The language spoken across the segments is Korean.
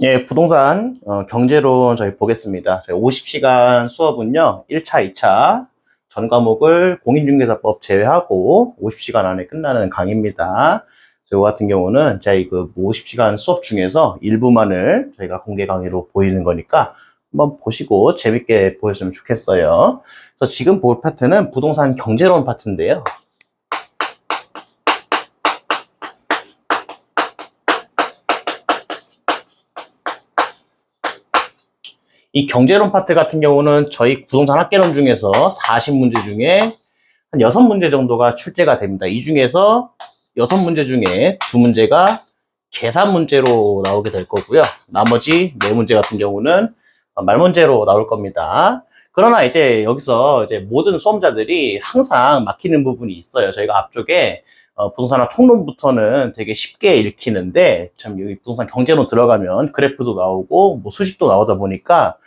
예, 부동산 경제론 저희 보겠습니다. 저희 50시간 수업은요, 1차, 2차 전 과목을 공인중개사법 제외하고 50시간 안에 끝나는 강의입니다. 저희 같은 경우는 저희 그 50시간 수업 중에서 일부만을 저희가 공개 강의로 보이는 거니까 한번 보시고 재밌게 보셨으면 좋겠어요. 그래서 지금 볼 파트는 부동산 경제론 파트인데요. 이 경제론 파트 같은 경우는 저희 부동산 학개론 중에서 40문제 중에 한 6문제 정도가 출제가 됩니다. 이 중에서 6문제 중에 2문제가 계산 문제로 나오게 될 거고요. 나머지 4문제 같은 경우는 말문제로 나올 겁니다. 그러나 이제 여기서 이제 모든 수험자들이 항상 막히는 부분이 있어요. 저희가 앞쪽에 부동산학 총론부터는 되게 쉽게 읽히는데 참 여기 부동산 경제론 들어가면 그래프도 나오고 뭐 수식도 나오다 보니까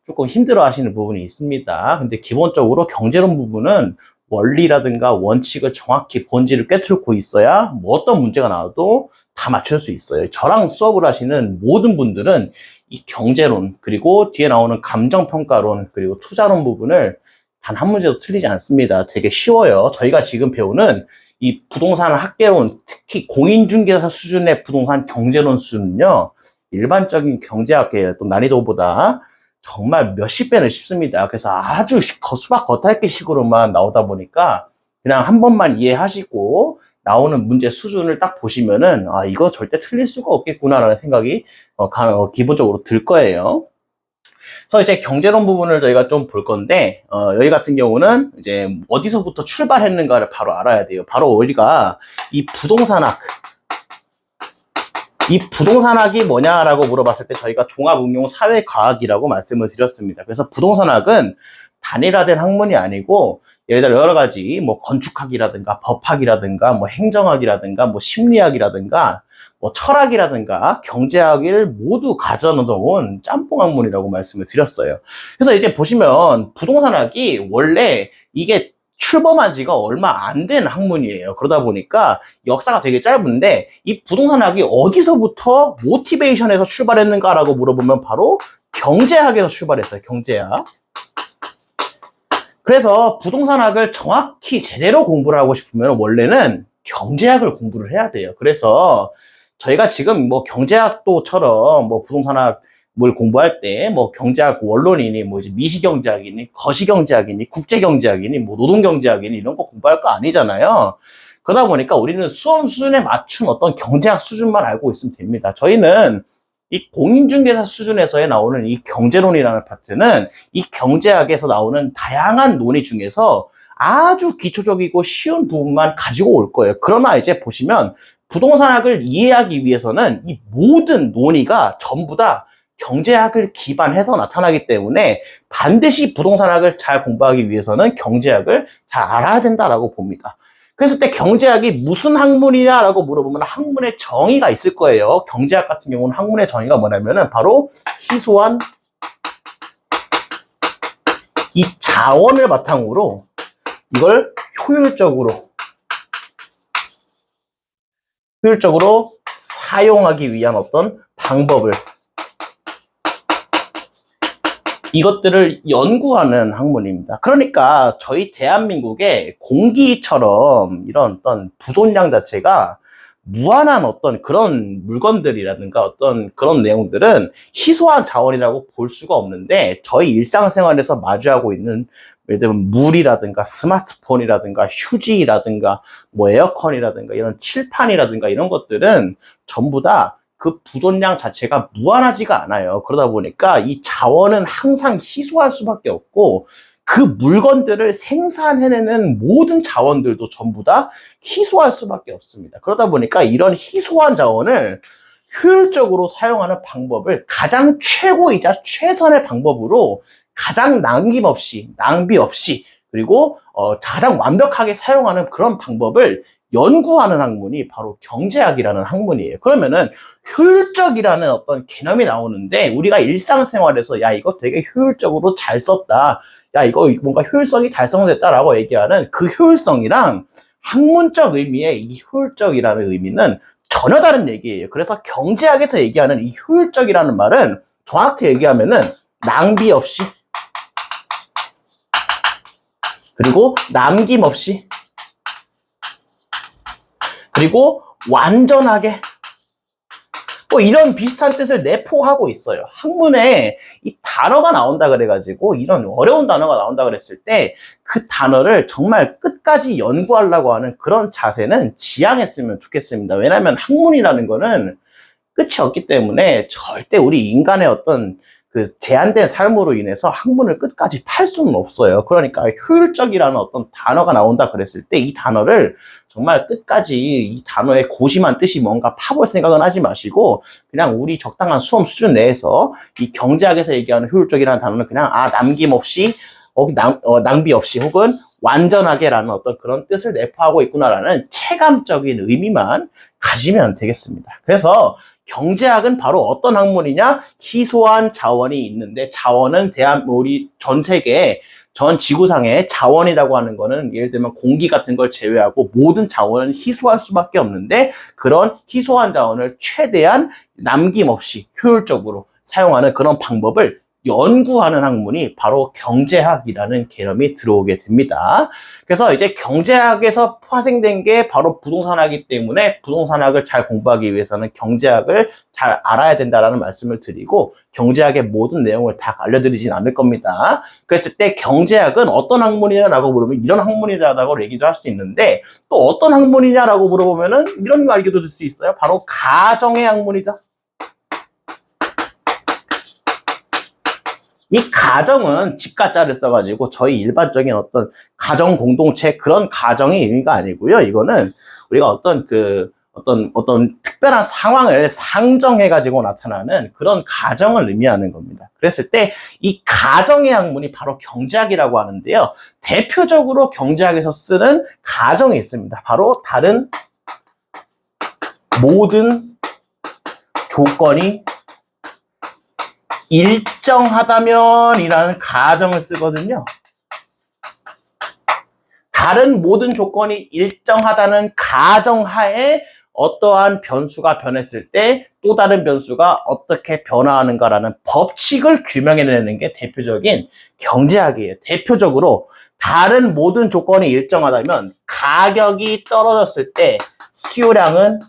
조금 힘들어 하시는 부분이 있습니다. 근데 기본적으로 경제론 부분은 원리라든가 원칙을 정확히 본질을 꿰뚫고 있어야 뭐 어떤 문제가 나와도 다 맞출 수 있어요. 저랑 수업을 하시는 모든 분들은 이 경제론, 그리고 뒤에 나오는 감정평가론, 그리고 투자론 부분을 단 한 문제도 틀리지 않습니다. 되게 쉬워요. 저희가 지금 배우는 이 부동산 학개론, 특히 공인중개사 수준의 부동산 경제론 수준은요, 일반적인 경제학의 또 난이도보다 정말 몇십 배는 쉽습니다. 그래서 아주 수박 겉핥기 식으로만 나오다 보니까 그냥 한 번만 이해하시고 나오는 문제 수준을 딱 보시면은 아, 이거 절대 틀릴 수가 없겠구나라는 생각이 기본적으로 들 거예요. 그래서 이제 경제론 부분을 저희가 좀 볼 건데 여기 같은 경우는 이제 어디서부터 출발했는가를 바로 알아야 돼요. 바로 우리가 이 부동산학이 뭐냐라고 물어봤을 때 저희가 종합응용사회과학이라고 말씀을 드렸습니다. 그래서 부동산학은 단일화된 학문이 아니고 예를 들어 여러 가지 뭐 건축학이라든가 법학이라든가 뭐 행정학이라든가 뭐 심리학이라든가 뭐 철학이라든가 경제학을 모두 가져 넣어온 짬뽕 학문이라고 말씀을 드렸어요. 그래서 이제 보시면 부동산학이 원래 이게 출범한 지가 얼마 안 된 학문이에요. 그러다 보니까 역사가 되게 짧은데 이 부동산학이 어디서부터 모티베이션에서 출발했는가라고 물어보면 바로 경제학에서 출발했어요. 경제학. 그래서 부동산학을 정확히 제대로 공부를 하고 싶으면 원래는 경제학을 공부를 해야 돼요. 그래서 저희가 지금 뭐 경제학도처럼 뭐 부동산학 뭘 공부할 때 뭐 경제학 원론이니 뭐 이제 미시경제학이니 거시경제학이니 국제경제학이니 뭐 노동경제학이니 이런 거 공부할 거 아니잖아요. 그러다 보니까 우리는 수험 수준에 맞춘 어떤 경제학 수준만 알고 있으면 됩니다. 저희는 이 공인중개사 수준에서의 나오는 이 경제론이라는 파트는 이 경제학에서 나오는 다양한 논의 중에서 아주 기초적이고 쉬운 부분만 가지고 올 거예요. 그러나 이제 보시면 부동산학을 이해하기 위해서는 이 모든 논의가 전부 다 경제학을 기반해서 나타나기 때문에 반드시 부동산학을 잘 공부하기 위해서는 경제학을 잘 알아야 된다라고 봅니다. 그랬을 때 경제학이 무슨 학문이냐라고 물어보면 학문의 정의가 있을 거예요. 경제학 같은 경우는 학문의 정의가 뭐냐면은 바로 희소한 이 자원을 바탕으로 이걸 효율적으로 사용하기 위한 어떤 방법을 이것들을 연구하는 학문입니다. 그러니까 저희 대한민국의 공기처럼 이런 어떤 부존량 자체가 무한한 어떤 그런 물건들이라든가 어떤 그런 내용들은 희소한 자원이라고 볼 수가 없는데 저희 일상생활에서 마주하고 있는 예를 들면 물이라든가 스마트폰이라든가 휴지라든가 뭐 에어컨이라든가 이런 칠판이라든가 이런 것들은 전부 다 그 부존량 자체가 무한하지가 않아요. 그러다 보니까 이 자원은 항상 희소할 수밖에 없고 그 물건들을 생산해내는 모든 자원들도 전부 다 희소할 수밖에 없습니다. 그러다 보니까 이런 희소한 자원을 효율적으로 사용하는 방법을 가장 최고이자 최선의 방법으로 가장 낭비 없이 그리고 가장 완벽하게 사용하는 그런 방법을 연구하는 학문이 바로 경제학이라는 학문이에요. 그러면은 효율적이라는 어떤 개념이 나오는데 우리가 일상생활에서 야 이거 되게 효율적으로 잘 썼다. 야 이거 뭔가 효율성이 달성됐다라고 얘기하는 그 효율성이랑 학문적 의미의 이 효율적이라는 의미는 전혀 다른 얘기예요. 그래서 경제학에서 얘기하는 이 효율적이라는 말은 정확히 얘기하면은 낭비 없이 그리고 남김없이 그리고 완전하게 뭐 이런 비슷한 뜻을 내포하고 있어요. 학문에 이 단어가 나온다 그래가지고 이런 어려운 단어가 나온다 그랬을 때 그 단어를 정말 끝까지 연구하려고 하는 그런 자세는 지양했으면 좋겠습니다. 왜냐하면 학문이라는 거는 끝이 없기 때문에 절대 우리 인간의 어떤 그 제한된 삶으로 인해서 학문을 끝까지 팔 수는 없어요. 그러니까 효율적이라는 어떤 단어가 나온다 그랬을 때 이 단어를 정말 끝까지 이 단어의 고심한 뜻이 뭔가 파볼 생각은 하지 마시고 그냥 우리 적당한 수험 수준 내에서 이 경제학에서 얘기하는 효율적이라는 단어는 그냥 남김없이 낭비 없이 혹은 완전하게라는 어떤 그런 뜻을 내포하고 있구나라는 체감적인 의미만 가지면 되겠습니다. 그래서 경제학은 바로 어떤 학문이냐? 희소한 자원이 있는데 자원은 우리 전 세계 전 지구상의 자원이라고 하는 거는 예를 들면 공기 같은 걸 제외하고 모든 자원은 희소할 수밖에 없는데 그런 희소한 자원을 최대한 남김없이 효율적으로 사용하는 그런 방법을 연구하는 학문이 바로 경제학이라는 개념이 들어오게 됩니다. 그래서 이제 경제학에서 파생된 게 바로 부동산학이기 때문에 부동산학을 잘 공부하기 위해서는 경제학을 잘 알아야 된다라는 말씀을 드리고 경제학의 모든 내용을 다 알려드리진 않을 겁니다. 그랬을 때 경제학은 어떤 학문이냐라고 물으면 이런 학문이라고 얘기도 할 수 있는데 또 어떤 학문이냐라고 물어보면은 이런 말기도 들 수 있어요. 바로 가정의 학문이다. 이 가정은 집가자를 써가지고 저희 일반적인 어떤 가정 공동체 그런 가정의 의미가 아니고요. 이거는 우리가 어떤 특별한 상황을 상정해가지고 나타나는 그런 가정을 의미하는 겁니다. 그랬을 때 이 가정의 학문이 바로 경제학이라고 하는데요. 대표적으로 경제학에서 쓰는 가정이 있습니다. 바로 다른 모든 조건이 일정하다면이라는 가정을 쓰거든요. 다른 모든 조건이 일정하다는 가정하에 어떠한 변수가 변했을 때 또 다른 변수가 어떻게 변화하는가라는 법칙을 규명해내는 게 대표적인 경제학이에요. 대표적으로 다른 모든 조건이 일정하다면 가격이 떨어졌을 때 수요량은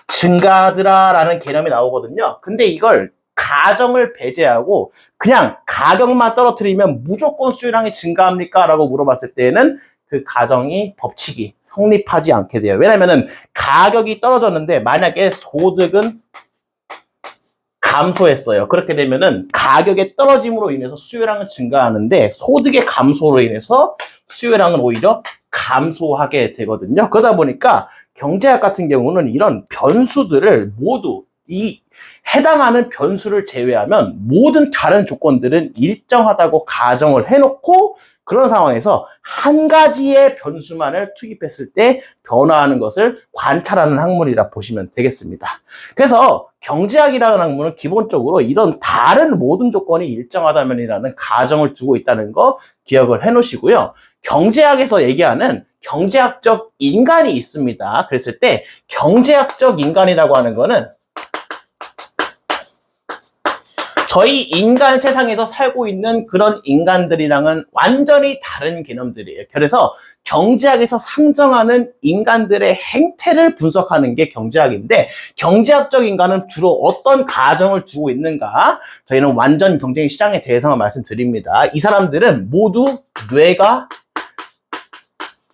증가하더라라는 개념이 나오거든요. 근데 이걸 가정을 배제하고 그냥 가격만 떨어뜨리면 무조건 수요량이 증가합니까? 라고 물어봤을 때는 그 가정이 법칙이 성립하지 않게 돼요. 왜냐면은 가격이 떨어졌는데 만약에 소득은 감소했어요. 그렇게 되면은 가격의 떨어짐으로 인해서 수요량은 증가하는데 소득의 감소로 인해서 수요량은 오히려 감소하게 되거든요. 그러다 보니까 경제학 같은 경우는 이런 변수들을 모두 이 해당하는 변수를 제외하면 모든 다른 조건들은 일정하다고 가정을 해놓고 그런 상황에서 한 가지의 변수만을 투입했을 때 변화하는 것을 관찰하는 학문이라 보시면 되겠습니다. 그래서 경제학이라는 학문은 기본적으로 이런 다른 모든 조건이 일정하다면이라는 가정을 두고 있다는 거 기억을 해 놓으시고요. 경제학에서 얘기하는 경제학적 인간이 있습니다. 그랬을 때 경제학적 인간이라고 하는 거는 저희 인간 세상에서 살고 있는 그런 인간들이랑은 완전히 다른 개념들이에요. 그래서 경제학에서 상정하는 인간들의 행태를 분석하는 게 경제학인데 경제학적 인간은 주로 어떤 가정을 두고 있는가? 저희는 완전 경쟁 시장에 대해서만 말씀드립니다. 이 사람들은 모두 뇌가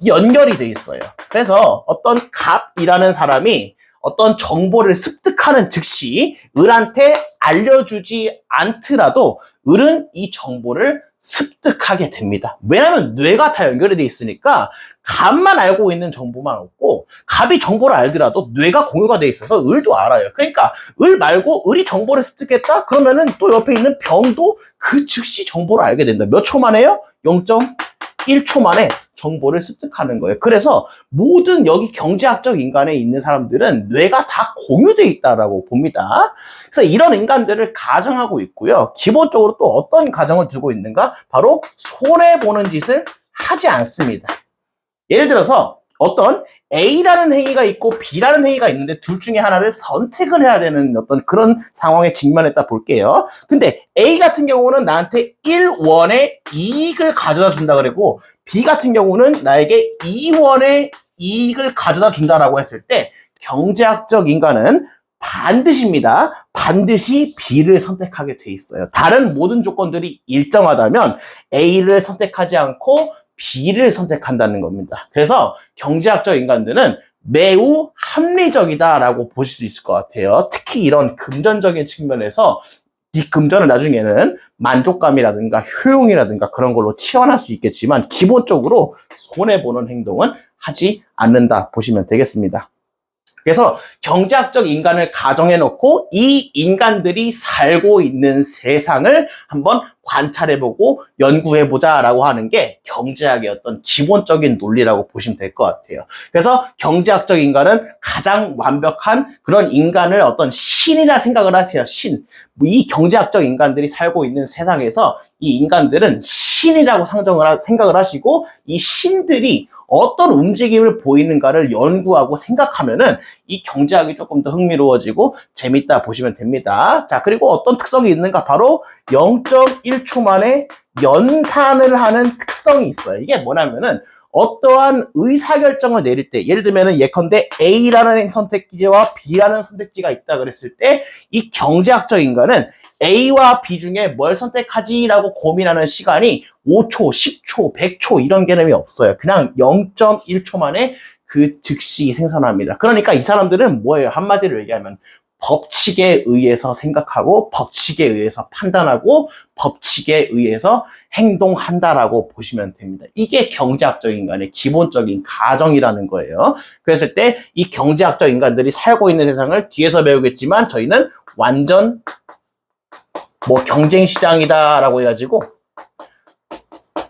연결이 돼 있어요. 그래서 어떤 갑이라는 사람이 어떤 정보를 습득하는 즉시 을한테 알려주지 않더라도 을은 이 정보를 습득하게 됩니다. 왜냐하면 뇌가 다 연결이 돼 있으니까 갑만 알고 있는 정보만 없고 갑이 정보를 알더라도 뇌가 공유가 돼 있어서 을도 알아요. 그러니까 을 말고 을이 정보를 습득했다? 그러면은 또 옆에 있는 병도 그 즉시 정보를 알게 된다. 몇 초 만에요? 0.1초 만에 정보를 습득하는 거예요. 그래서 모든 여기 경제학적 인간에 있는 사람들은 뇌가 다 공유되어 있다라고 봅니다. 그래서 이런 인간들을 가정하고 있고요. 기본적으로 또 어떤 가정을 두고 있는가? 바로 손해보는 짓을 하지 않습니다. 예를 들어서 어떤 A라는 행위가 있고 B라는 행위가 있는데 둘 중에 하나를 선택을 해야 되는 어떤 그런 상황에 직면했다 볼게요. 근데 A 같은 경우는 나한테 1원의 이익을 가져다 준다 그랬고 B 같은 경우는 나에게 2원의 이익을 가져다 준다라고 했을 때 경제학적 인간은 반드시입니다. 반드시 B를 선택하게 돼 있어요. 다른 모든 조건들이 일정하다면 A를 선택하지 않고 B를 선택한다는 겁니다. 그래서 경제학적 인간들은 매우 합리적이다라고 보실 수 있을 것 같아요. 특히 이런 금전적인 측면에서 이 금전을 나중에는 만족감이라든가 효용이라든가 그런 걸로 치환할 수 있겠지만 기본적으로 손해보는 행동은 하지 않는다 보시면 되겠습니다. 그래서 경제학적 인간을 가정해놓고 이 인간들이 살고 있는 세상을 한번 관찰해보고 연구해보자라고 하는 게 경제학의 어떤 기본적인 논리라고 보시면 될 것 같아요. 그래서 경제학적 인간은 가장 완벽한 그런 인간을 어떤 신이라 생각을 하세요. 신. 이 경제학적 인간들이 살고 있는 세상에서 이 인간들은 신이라고 생각을 하시고 이 신들이 어떤 움직임을 보이는가를 연구하고 생각하면은 이 경제학이 조금 더 흥미로워지고 재밌다 보시면 됩니다. 자, 그리고 어떤 특성이 있는가? 바로 0.1초 만에 연산을 하는 특성이 있어요. 이게 뭐냐면은 어떠한 의사결정을 내릴 때, 예를 들면은 예컨대 A라는 선택지와 B라는 선택지가 있다 그랬을 때 이 경제학적 인간은 A와 B 중에 뭘 선택하지라고 고민하는 시간이 5초, 10초, 100초 이런 개념이 없어요. 그냥 0.1초 만에 그 즉시 생산합니다. 그러니까 이 사람들은 뭐예요? 한마디로 얘기하면 법칙에 의해서 생각하고 법칙에 의해서 판단하고 법칙에 의해서 행동한다라고 보시면 됩니다. 이게 경제학적 인간의 기본적인 가정이라는 거예요. 그랬을 때 이 경제학적 인간들이 살고 있는 세상을 뒤에서 배우겠지만 저희는 완전 경쟁 시장이다라고 해가지고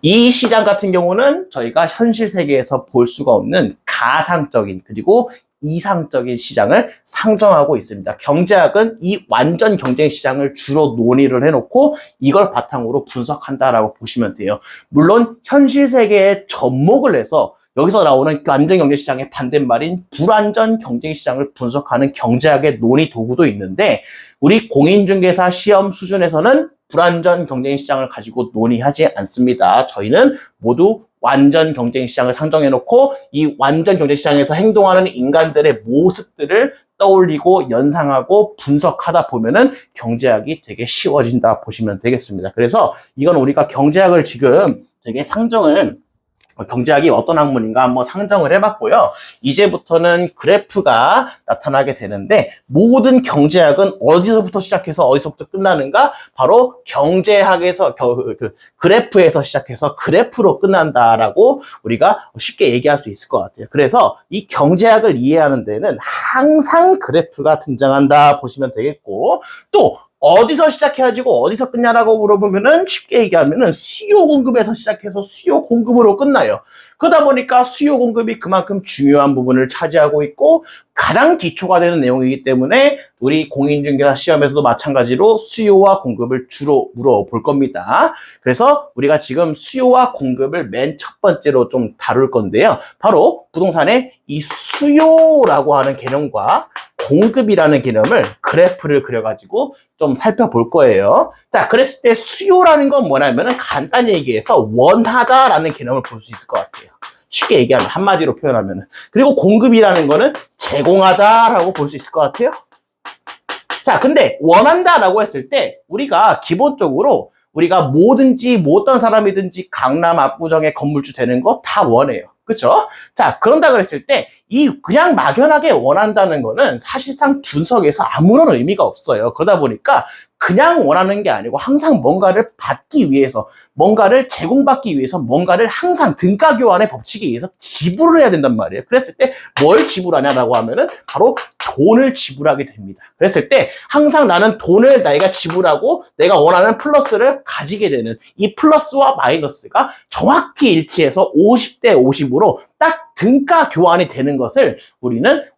이 시장 같은 경우는 저희가 현실 세계에서 볼 수가 없는 가상적인 그리고 이상적인 시장을 상정하고 있습니다. 경제학은 이 완전 경쟁 시장을 주로 논의를 해놓고 이걸 바탕으로 분석한다라고 보시면 돼요. 물론 현실 세계에 접목을 해서 여기서 나오는 완전 경제 시장의 반대말인 불완전 경쟁 시장을 분석하는 경제학의 논의 도구도 있는데 우리 공인중개사 시험 수준에서는 불완전 경쟁 시장을 가지고 논의하지 않습니다. 저희는 모두 완전 경쟁 시장을 상정해놓고 이 완전 경쟁 시장에서 행동하는 인간들의 모습들을 떠올리고 연상하고 분석하다 보면은 경제학이 되게 쉬워진다 보시면 되겠습니다. 그래서 이건 우리가 경제학을 지금 되게 경제학이 어떤 학문인가 한번 상정을 해봤고요. 이제부터는 그래프가 나타나게 되는데 모든 경제학은 어디서부터 시작해서 어디서부터 끝나는가? 바로 경제학에서 그래프에서 시작해서 그래프로 끝난다라고 우리가 쉽게 얘기할 수 있을 것 같아요. 그래서 이 경제학을 이해하는 데는 항상 그래프가 등장한다 보시면 되겠고 또 어디서 시작해가지고 어디서 끝냐라고 물어보면은 쉽게 얘기하면은 수요 공급에서 시작해서 수요 공급으로 끝나요. 그러다 보니까 수요 공급이 그만큼 중요한 부분을 차지하고 있고 가장 기초가 되는 내용이기 때문에 우리 공인중개사 시험에서도 마찬가지로 수요와 공급을 주로 물어볼 겁니다. 그래서 우리가 지금 수요와 공급을 맨 첫 번째로 좀 다룰 건데요. 바로 부동산의 이 수요라고 하는 개념과 공급이라는 개념을 그래프를 그려가지고 좀 살펴볼 거예요. 자, 그랬을 때 수요라는 건 뭐냐면은 간단히 얘기해서 원하다라는 개념을 볼 수 있을 것 같아요. 쉽게 얘기하면 한마디로 표현하면은. 그리고 공급이라는 거는 제공하다라고 볼 수 있을 것 같아요. 자, 근데 원한다라고 했을 때 우리가 기본적으로 우리가 뭐든지 뭐 어떤 사람이든지 강남 압구정에 건물주 되는 거 다 원해요. 그렇죠? 자, 그런다 그랬을 때 이 그냥 막연하게 원한다는 거는 사실상 분석에서 아무런 의미가 없어요. 그러다 보니까 그냥 원하는 게 아니고 항상 뭔가를 받기 위해서, 뭔가를 제공받기 위해서 뭔가를 항상 등가 교환의 법칙에 의해서 지불을 해야 된단 말이에요. 그랬을 때 뭘 지불하냐라고 하면은 바로 돈을 지불하게 됩니다. 그랬을 때 항상 나는 돈을 내가 지불하고 내가 원하는 플러스를 가지게 되는 이 플러스와 마이너스가 정확히 일치해서 50대 50으로 딱 등가 교환이 되는 것을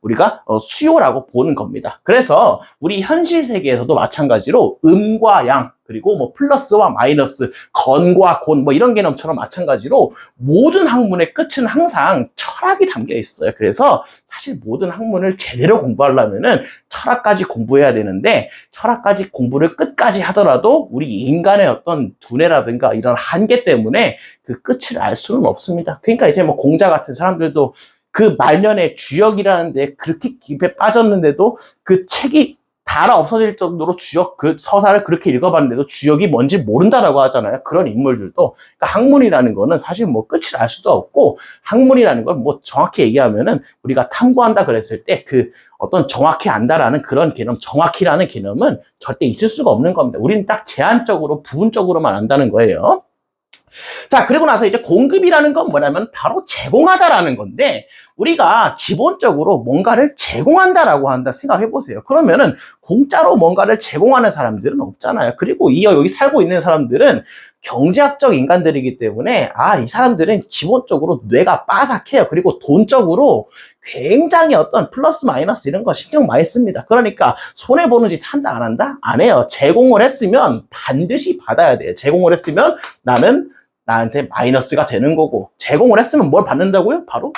우리가 수요라고 보는 겁니다. 그래서 우리 현실 세계에서도 마찬가지로 음과 양, 그리고 뭐 플러스와 마이너스, 건과 곤, 뭐 이런 개념처럼 마찬가지로 모든 학문의 끝은 항상 철학이 담겨 있어요. 그래서 사실 모든 학문을 제대로 공부하려면은 철학까지 공부해야 되는데, 철학까지 공부를 끝까지 하더라도 우리 인간의 어떤 두뇌라든가 이런 한계 때문에 그 끝을 알 수는 없습니다. 그러니까 이제 뭐 공자 같은 사람들도 그 말년에 주역이라는 데 그렇게 깊이 빠졌는데도 그 책이 달아 없어질 정도로 주역, 그 서사를 그렇게 읽어봤는데도 주역이 뭔지 모른다라고 하잖아요. 그런 인물들도. 그러니까 학문이라는 거는 사실 뭐 끝을 알 수도 없고, 학문이라는 걸 뭐 정확히 얘기하면은 우리가 탐구한다 그랬을 때 그 어떤 정확히 안다라는 그런 개념, 정확히라는 개념은 절대 있을 수가 없는 겁니다. 우리는 딱 제한적으로, 부분적으로만 안다는 거예요. 자, 그리고 나서 이제 공급이라는 건 뭐냐면 바로 제공하다라는 건데, 우리가 기본적으로 뭔가를 제공한다라고 한다 생각해 보세요. 그러면은 공짜로 뭔가를 제공하는 사람들은 없잖아요. 그리고 여기 살고 있는 사람들은 경제학적 인간들이기 때문에 이 사람들은 기본적으로 뇌가 빠삭해요. 그리고 돈적으로 굉장히 어떤 플러스 마이너스 이런 거 신경 많이 씁니다. 그러니까 손해보는 짓 한다 안 한다? 안 해요. 제공을 했으면 반드시 받아야 돼요. 제공을 했으면 나한테 마이너스가 되는 거고, 제공을 했으면 뭘 받는다고요? 바로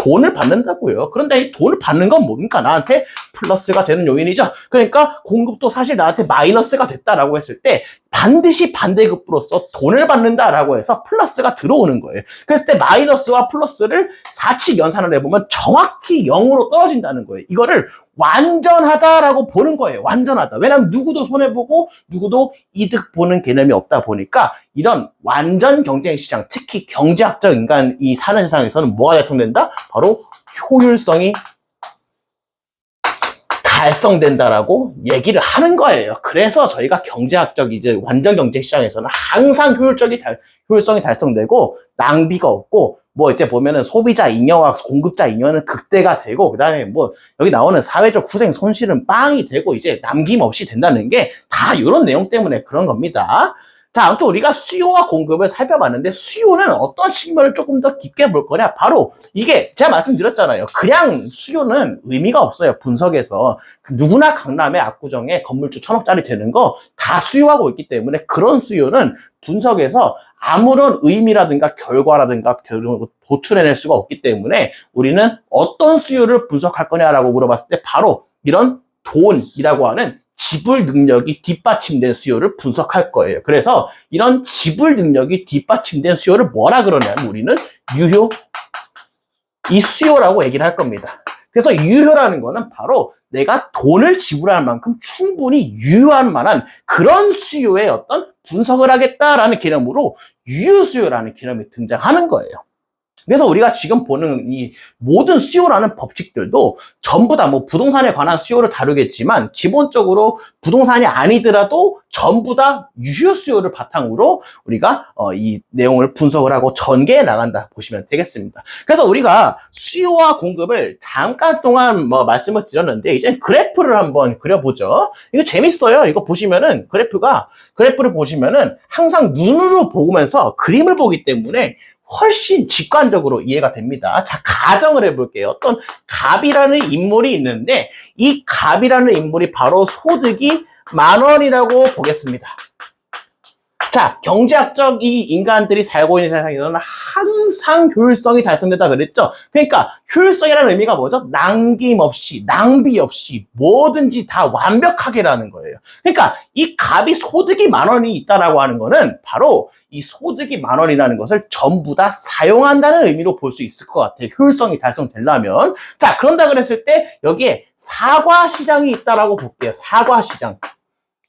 돈을 받는다고요. 그런데 이 돈을 받는 건 뭡니까? 나한테 플러스가 되는 요인이죠. 그러니까 공급도 사실 나한테 마이너스가 됐다라고 했을 때 반드시 반대급부로서 돈을 받는다라고 해서 플러스가 들어오는 거예요. 그랬을 때 마이너스와 플러스를 사칙 연산을 해보면 정확히 0으로 떨어진다는 거예요. 이거를 완전하다라고 보는 거예요. 완전하다. 왜냐하면 누구도 손해보고 누구도 이득 보는 개념이 없다 보니까 이런 완전 경쟁시장, 특히 경제학적 인간이 사는 세상에서는 뭐가 달성된다? 바로 효율성이 달성된다라고 얘기를 하는 거예요. 그래서 저희가 경제학적 이제 완전 경제 시장에서는 항상 효율성이 달성되고 낭비가 없고, 뭐 이제 보면은 소비자 잉여와 공급자 잉여는 극대가 되고, 그다음에 뭐 여기 나오는 사회적 후생 손실은 빵이 되고 이제 남김없이 된다는 게 다 이런 내용 때문에 그런 겁니다. 자, 아무튼 우리가 수요와 공급을 살펴봤는데, 수요는 어떤 측면을 조금 더 깊게 볼 거냐? 바로 이게 제가 말씀드렸잖아요. 그냥 수요는 의미가 없어요. 분석에서 누구나 강남의 압구정에 건물주 1,000억짜리 되는 거 다 수요하고 있기 때문에, 그런 수요는 분석에서 아무런 의미라든가 결과라든가 도출해낼 수가 없기 때문에, 우리는 어떤 수요를 분석할 거냐라고 물어봤을 때 바로 이런 돈이라고 하는 지불 능력이 뒷받침된 수요를 분석할 거예요. 그래서 이런 지불 능력이 뒷받침된 수요를 뭐라 그러냐면 우리는 유효, 이 수요라고 얘기를 할 겁니다. 그래서 유효라는 거는 바로 내가 돈을 지불할 만큼 충분히 유효한 만한 그런 수요의 어떤 분석을 하겠다라는 개념으로 유효 수요라는 개념이 등장하는 거예요. 그래서 우리가 지금 보는 이 모든 수요라는 법칙들도 전부 다 뭐 부동산에 관한 수요를 다루겠지만, 기본적으로 부동산이 아니더라도 전부 다 유효 수요를 바탕으로 우리가 이 내용을 분석을 하고 전개해 나간다 보시면 되겠습니다. 그래서 우리가 수요와 공급을 잠깐 동안 뭐 말씀을 드렸는데, 이제 그래프를 한번 그려보죠. 이거 재밌어요. 이거 보시면은 그래프를 보시면은 항상 눈으로 보면서 그림을 보기 때문에 훨씬 직관적으로 이해가 됩니다. 자, 가정을 해볼게요. 어떤 갑이라는 인물이 있는데, 이 갑이라는 인물이 바로 소득이 10,000원이라고 보겠습니다. 자, 경제학적 이 인간들이 살고 있는 세상에서는 항상 효율성이 달성된다 그랬죠. 그러니까 효율성이라는 의미가 뭐죠? 남김없이, 낭비 없이 뭐든지 다 완벽하게라는 거예요. 그러니까 이 갑이 소득이 10,000원이 있다라고 하는 거는 바로 이 소득이 10,000원이라는 것을 전부 다 사용한다는 의미로 볼 수 있을 것 같아요. 효율성이 달성되려면. 자, 그런다 그랬을 때 여기에 사과 시장이 있다라고 볼게요. 사과 시장.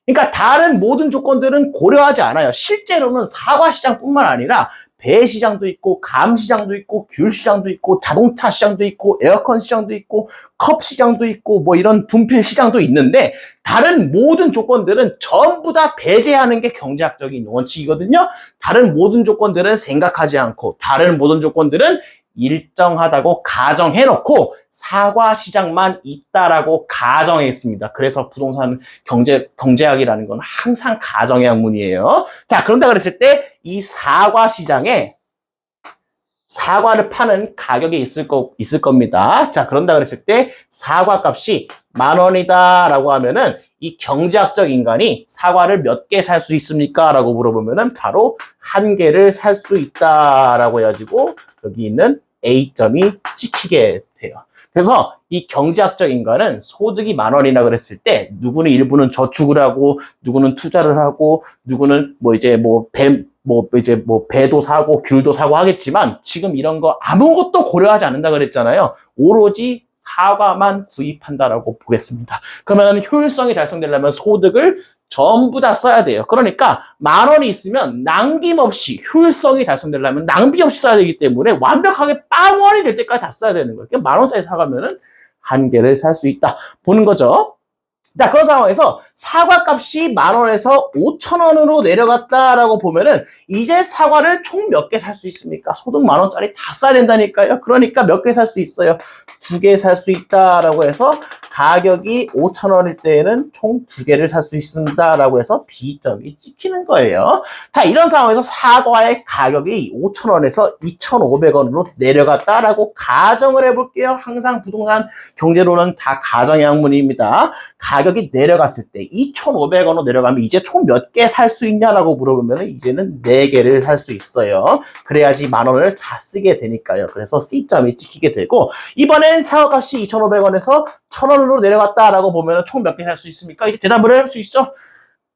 그러니까 다른 모든 조건들은 고려하지 않아요. 실제로는 사과 시장뿐만 아니라 배 시장도 있고, 감 시장도 있고, 귤 시장도 있고, 자동차 시장도 있고, 에어컨 시장도 있고, 컵 시장도 있고, 뭐 이런 분필 시장도 있는데, 다른 모든 조건들은 전부 다 배제하는 게 경제학적인 원칙이거든요. 다른 모든 조건들은 생각하지 않고, 다른 모든 조건들은 일정하다고 가정해놓고 사과 시장만 있다라고 가정했습니다. 그래서 부동산 경제학이라는 건 항상 가정의 학문이에요. 자, 그런다 그랬을 때 이 사과 시장에 사과를 파는 가격이 있을 겁니다. 자, 그런다 그랬을 때 사과 값이 10,000원이다 라고 하면은 이 경제학적 인간이 사과를 몇 개 살 수 있습니까? 라고 물어보면은 바로 1개를 살 수 있다 라고 해가지고 여기 있는 A점이 찍히게 돼요. 그래서 이 경제학적 인간은 소득이 10,000원이나 그랬을 때 누구는 일부는 저축을 하고 누구는 투자를 하고 누구는 배도 사고 귤도 사고 하겠지만 지금 이런 거 아무것도 고려하지 않는다 그랬잖아요. 오로지 사과만 구입한다라고 보겠습니다. 그러면 효율성이 달성되려면 소득을 전부 다 써야 돼요. 그러니까 10,000원이 있으면 낭김없이 효율성이 달성되려면 낭비 없이 써야 되기 때문에 완벽하게 빵원이 될 때까지 다 써야 되는 거예요. 그러니까 10,000원짜리 사가면은 1개를 살 수 있다 보는 거죠. 자, 그런 상황에서 사과 값이 10,000원에서 5,000원으로 내려갔다라고 보면은 이제 사과를 총 몇 개 살 수 있습니까? 소득 10,000원짜리 다 써야 된다니까요. 그러니까 몇 개 살 수 있어요? 2개 살 수 있다라고 해서 가격이 5,000원일 때에는 총 2개를 살 수 있습니다라고 해서 B점이 찍히는 거예요. 자, 이런 상황에서 사과의 가격이 5,000원에서 2,500원으로 내려갔다라고 가정을 해볼게요. 항상 부동산 경제로는 다 가정의 학문입니다. 가격이 내려갔을 때 2,500원으로 내려가면 이제 총 몇 개 살 수 있냐라고 물어보면 이제는 4개를 살 수 있어요. 그래야지 10,000원을 다 쓰게 되니까요. 그래서 C점이 찍히게 되고 이번엔 사과값이 2,500원에서 1,000원으로 내려갔다라고 보면 총 몇 개 살 수 있습니까? 이제 대답을 할 수 있어.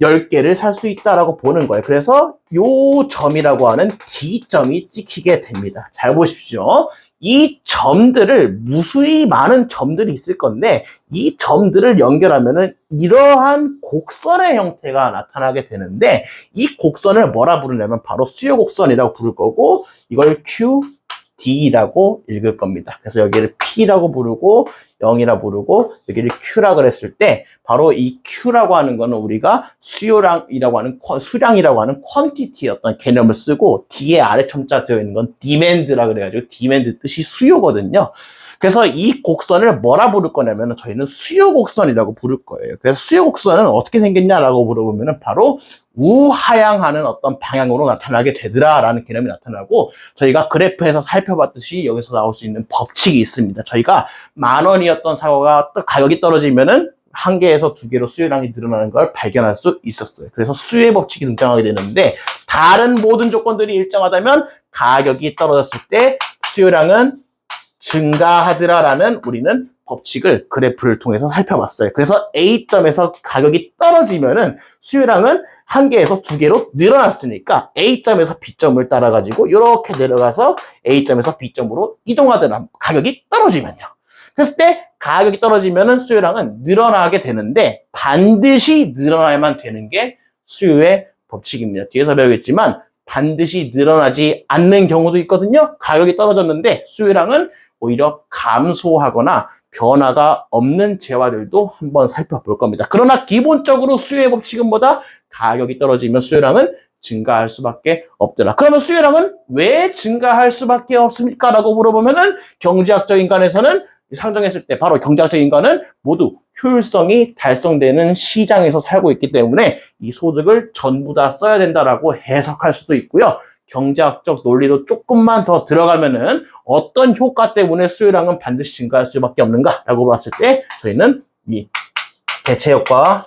10개를 살 수 있다라고 보는 거예요. 그래서 요 점이라고 하는 D점이 찍히게 됩니다. 잘 보십시오. 이 점들을 무수히 많은 점들이 있을 건데 이 점들을 연결하면은 이러한 곡선의 형태가 나타나게 되는데 이 곡선을 뭐라 부르냐면 바로 수요 곡선이라고 부를 거고 이걸 QD라고 읽을 겁니다. 그래서 여기를 P라고 부르고 0이라 부르고 여기를 Q라 그랬을 때 바로 이 Q라고 하는 거는 우리가 수량이라고 하는 퀀티티의 어떤 개념을 쓰고 D의 아래 첨자 되어 있는 건 demand라 그래가지고 demand 뜻이 수요거든요. 그래서 이 곡선을 뭐라 부를 거냐면 저희는 수요 곡선이라고 부를 거예요. 그래서 수요 곡선은 어떻게 생겼냐라고 물어보면 바로 우하향하는 어떤 방향으로 나타나게 되더라라는 개념이 나타나고 저희가 그래프에서 살펴봤듯이 여기서 나올 수 있는 법칙이 있습니다. 저희가 10,000원이었던 사과가 가격이 떨어지면은 1개에서 2개로 수요량이 늘어나는 걸 발견할 수 있었어요. 그래서 수요의 법칙이 등장하게 되는데 다른 모든 조건들이 일정하다면 가격이 떨어졌을 때 수요량은 증가하더라라는 우리는 법칙을 그래프를 통해서 살펴봤어요. 그래서 A점에서 가격이 떨어지면은 수요량은 1개에서 2개로 늘어났으니까 A점에서 B점을 따라가지고 이렇게 내려가서 A점에서 B점으로 이동하더라. 가격이 떨어지면요. 그랬을 때 가격이 떨어지면은 수요량은 늘어나게 되는데 반드시 늘어나야만 되는 게 수요의 법칙입니다. 뒤에서 배우겠지만 반드시 늘어나지 않는 경우도 있거든요. 가격이 떨어졌는데 수요량은 오히려 감소하거나 변화가 없는 재화들도 한번 살펴볼 겁니다. 그러나 기본적으로 수요의 법칙은 뭐다? 가격이 떨어지면 수요량은 증가할 수밖에 없더라. 그러면 수요량은 왜 증가할 수밖에 없습니까? 라고 물어보면은 경제학적 인간에서는 상정했을 때 바로 경제학적 인간은 모두 효율성이 달성되는 시장에서 살고 있기 때문에 이 소득을 전부 다 써야 된다라고 해석할 수도 있고요. 경제학적 논리도 조금만 더 들어가면은 어떤 효과 때문에 수요량은 반드시 증가할 수밖에 없는가라고 봤을 때 저희는 이 대체 효과,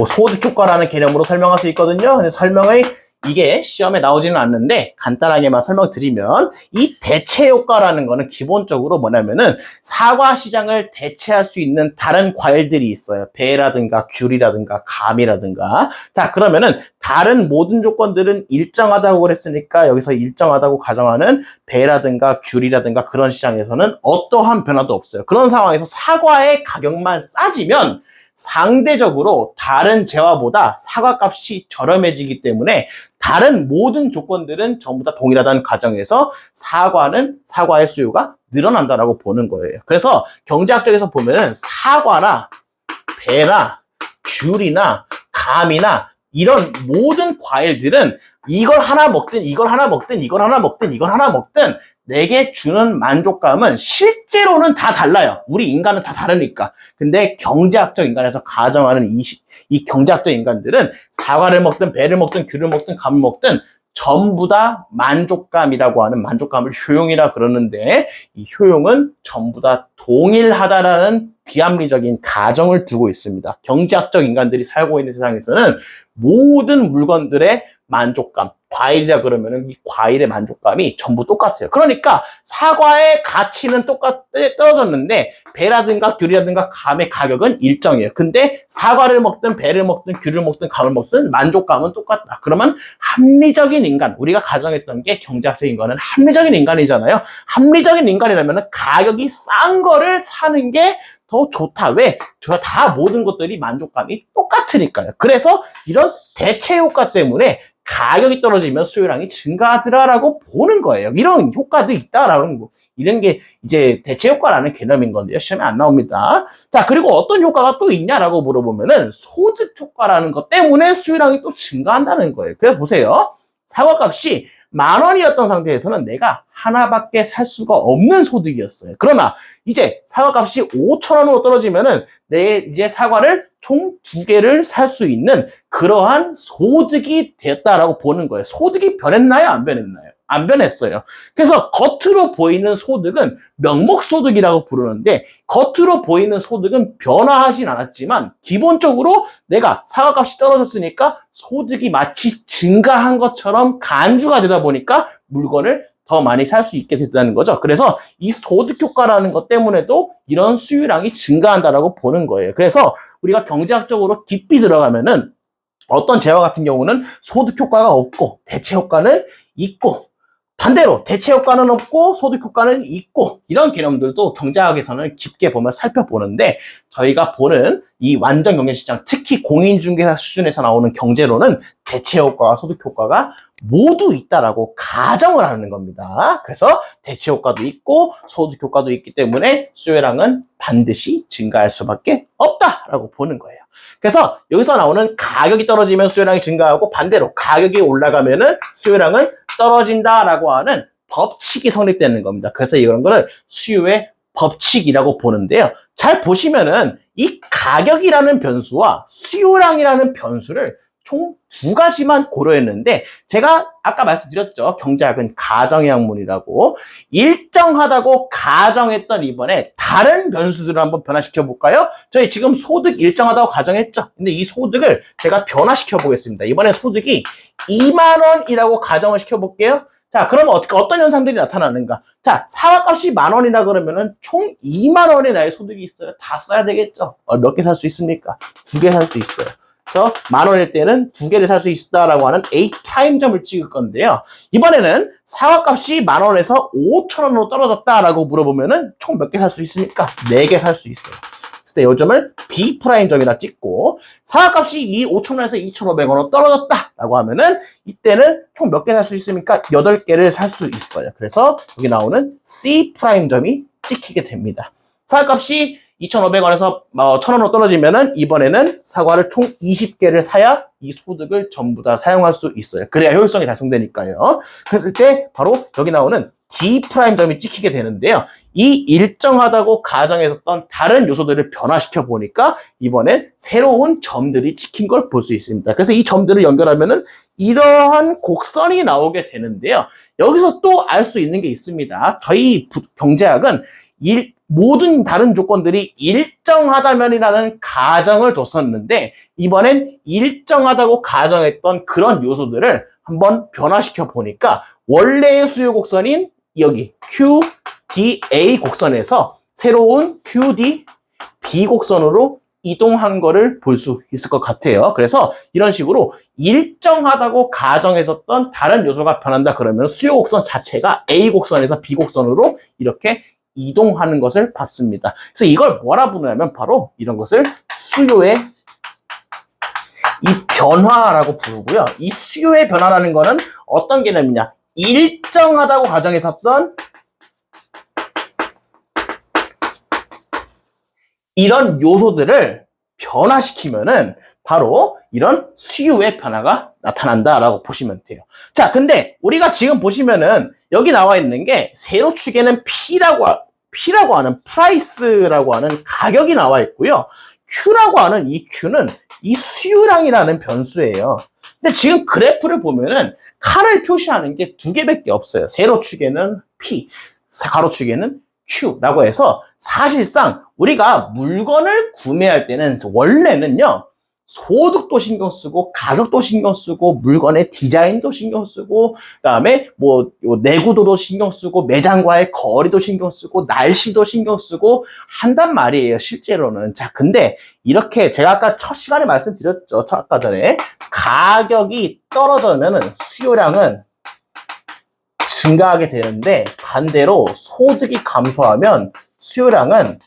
소득 효과라는 개념으로 설명할 수 있거든요. 근데 설명의 이게 시험에 나오지는 않는데 간단하게만 설명드리면 이 대체 효과라는 거는 기본적으로 뭐냐면은 사과 시장을 대체할 수 있는 다른 과일들이 있어요. 배라든가 귤이라든가 감이라든가. 자, 그러면은 다른 모든 조건들은 일정하다고 그랬으니까 여기서 일정하다고 가정하는 배라든가 귤이라든가 그런 시장에서는 어떠한 변화도 없어요. 그런 상황에서 사과의 가격만 싸지면 상대적으로 다른 재화보다 사과값이 저렴해지기 때문에 다른 모든 조건들은 전부 다 동일하다는 가정에서 사과의 수요가 늘어난다라고 보는 거예요. 그래서 경제학적에서 보면은 사과나 배나 귤이나 감이나 이런 모든 과일들은 이걸 하나 먹든 이걸 하나 먹든 이걸 하나 먹든 이걸 하나 먹든 내게 주는 만족감은 실제로는 다 달라요. 우리 인간은 다 다르니까. 근데 경제학적 인간에서 가정하는 이 경제학적 인간들은 사과를 먹든 배를 먹든 귤을 먹든 감을 먹든 전부 다 만족감이라고 하는 만족감을 효용이라 그러는데 이 효용은 전부 다 동일하다라는 비합리적인 가정을 두고 있습니다. 경제학적 인간들이 살고 있는 세상에서는 모든 물건들의 만족감, 과일이라 그러면은 이 과일의 만족감이 전부 똑같아요. 그러니까 사과의 가치는 떨어졌는데 배라든가 귤이라든가 감의 가격은 일정이에요. 근데 사과를 먹든 배를 먹든 귤을 먹든 감을 먹든 만족감은 똑같다. 그러면 합리적인 인간, 우리가 가정했던 게 경제학적 인간은 합리적인 인간이잖아요. 합리적인 인간이라면 가격이 싼 거를 사는 게 더 좋다. 왜? 다 모든 것들이 만족감이 똑같으니까요. 그래서 이런 대체 효과 때문에 가격이 떨어지면 수요량이 증가하더라라고 보는 거예요. 이런 효과도 있다라는 거. 이런 게 이제 대체 효과라는 개념인 건데요. 시험에 안 나옵니다. 자, 그리고 어떤 효과가 또 있냐라고 물어보면은 소득 효과라는 것 때문에 수요량이 또 증가한다는 거예요. 그래서 보세요. 사과값이 10,000원이었던 상태에서는 내가 하나밖에 살 수가 없는 소득이었어요. 그러나 이제 사과값이 5,000원으로 떨어지면은 내 이제 사과를 총 2개를 살 수 있는 그러한 소득이 됐다라고 보는 거예요. 소득이 변했나요? 안 변했나요? 안 변했어요. 그래서 겉으로 보이는 소득은 명목소득이라고 부르는데 겉으로 보이는 소득은 변화하진 않았지만 기본적으로 내가 사과값이 떨어졌으니까 소득이 마치 증가한 것처럼 간주가 되다 보니까 물건을 더 많이 살 수 있게 됐다는 거죠. 그래서 이 소득 효과라는 것 때문에도 이런 수요량이 증가한다라고 보는 거예요. 그래서 우리가 경제학적으로 깊이 들어가면은 어떤 재화 같은 경우는 소득 효과가 없고 대체 효과는 있고 반대로 대체 효과는 없고 소득 효과는 있고 이런 개념들도 경제학에서는 깊게 보면 살펴보는데 저희가 보는 이 완전 경제시장 특히 공인중개사 수준에서 나오는 경제론은 대체 효과와 소득 효과가 모두 있다라고 가정을 하는 겁니다. 그래서 대체 효과도 있고 소득 효과도 있기 때문에 수요량은 반드시 증가할 수밖에 없다라고 보는 거예요. 그래서 여기서 나오는 가격이 떨어지면 수요량이 증가하고 반대로 가격이 올라가면은 수요량은 떨어진다라고 하는 법칙이 성립되는 겁니다. 그래서 이런 거를 수요의 법칙이라고 보는데요. 잘 보시면은 이 가격이라는 변수와 수요량이라는 변수를 총 2가지만 고려했는데 제가 아까 말씀드렸죠. 경제학은 가정의 학문이라고 일정하다고 가정했던 이번에 다른 변수들을 한번 변화시켜 볼까요? 저희 지금 소득 일정하다고 가정했죠. 근데 이 소득을 제가 변화시켜 보겠습니다. 이번에 소득이 2만 원이라고 가정을 시켜 볼게요. 자, 그러면 어떤 현상들이 나타나는가? 자, 사과값이 10,000원이라 그러면은 총 2만 원의 나의 소득이 있어요. 다 써야 되겠죠. 몇 개 살 수 있습니까? 2개 살 수 있어요. 그래서 10,000원일 때는 2개를 살 수 있다라고 하는 A 프라임점을 찍을 건데요. 이번에는 사과값이 10,000원에서 5,000원으로 떨어졌다라고 물어보면은 총 몇 개 살 수 있습니까? 4개 살 수 있어요. 그래서 이 점을 B 프라임점이라 찍고 사과값이 이 5,000원에서 2,500원으로 떨어졌다라고 하면은 이때는 총 몇 개 살 수 있습니까? 8개를 살 수 있어요. 그래서 여기 나오는 C 프라임점이 찍히게 됩니다. 사과값이 2,500원에서 1,000원으로 떨어지면은 이번에는 사과를 총 20개를 사야 이 소득을 전부 다 사용할 수 있어요. 그래야 효율성이 달성되니까요. 그랬을 때 바로 여기 나오는 D 프라임점이 찍히게 되는데요. 이 일정하다고 가정했었던 다른 요소들을 변화시켜 보니까 이번엔 새로운 점들이 찍힌 걸 볼 수 있습니다. 그래서 이 점들을 연결하면은 이러한 곡선이 나오게 되는데요. 여기서 또 알 수 있는 게 있습니다. 저희 경제학은 모든 다른 조건들이 일정하다면이라는 가정을 뒀었는데 이번엔 일정하다고 가정했던 그런 요소들을 한번 변화시켜 보니까 원래의 수요 곡선인 여기 QDA 곡선에서 새로운 QDB 곡선으로 이동한 거를 볼 수 있을 것 같아요. 그래서 이런 식으로 일정하다고 가정했었던 다른 요소가 변한다 그러면 수요 곡선 자체가 A 곡선에서 B 곡선으로 이렇게 이동하는 것을 봤습니다. 그래서 이걸 뭐라 부르냐면 바로 이런 것을 수요의 이 변화라고 부르고요. 이 수요의 변화라는 거는 어떤 개념이냐? 일정하다고 가정했었던 이런 요소들을 변화시키면은 바로 이런 수요의 변화가 나타난다라고 보시면 돼요. 자, 근데 우리가 지금 보시면은 여기 나와 있는 게 세로축에는 P라고 하는 프라이스라고 하는 가격이 나와 있고요. Q라고 하는 이 Q는 이 수요량이라는 변수예요. 근데 지금 그래프를 보면은 칸을 표시하는 게 두 개밖에 없어요. 세로축에는 P, 가로축에는 Q라고 해서 사실상 우리가 물건을 구매할 때는 원래는요, 소득도 신경 쓰고 가격도 신경 쓰고 물건의 디자인도 신경 쓰고 그다음에 뭐 내구도도 신경 쓰고 매장과의 거리도 신경 쓰고 날씨도 신경 쓰고 한단 말이에요, 실제로는. 자, 근데 이렇게 제가 아까 첫 시간에 말씀드렸죠, 아까 전에 가격이 떨어지면은 수요량은 증가하게 되는데 반대로 소득이 감소하면 수요량은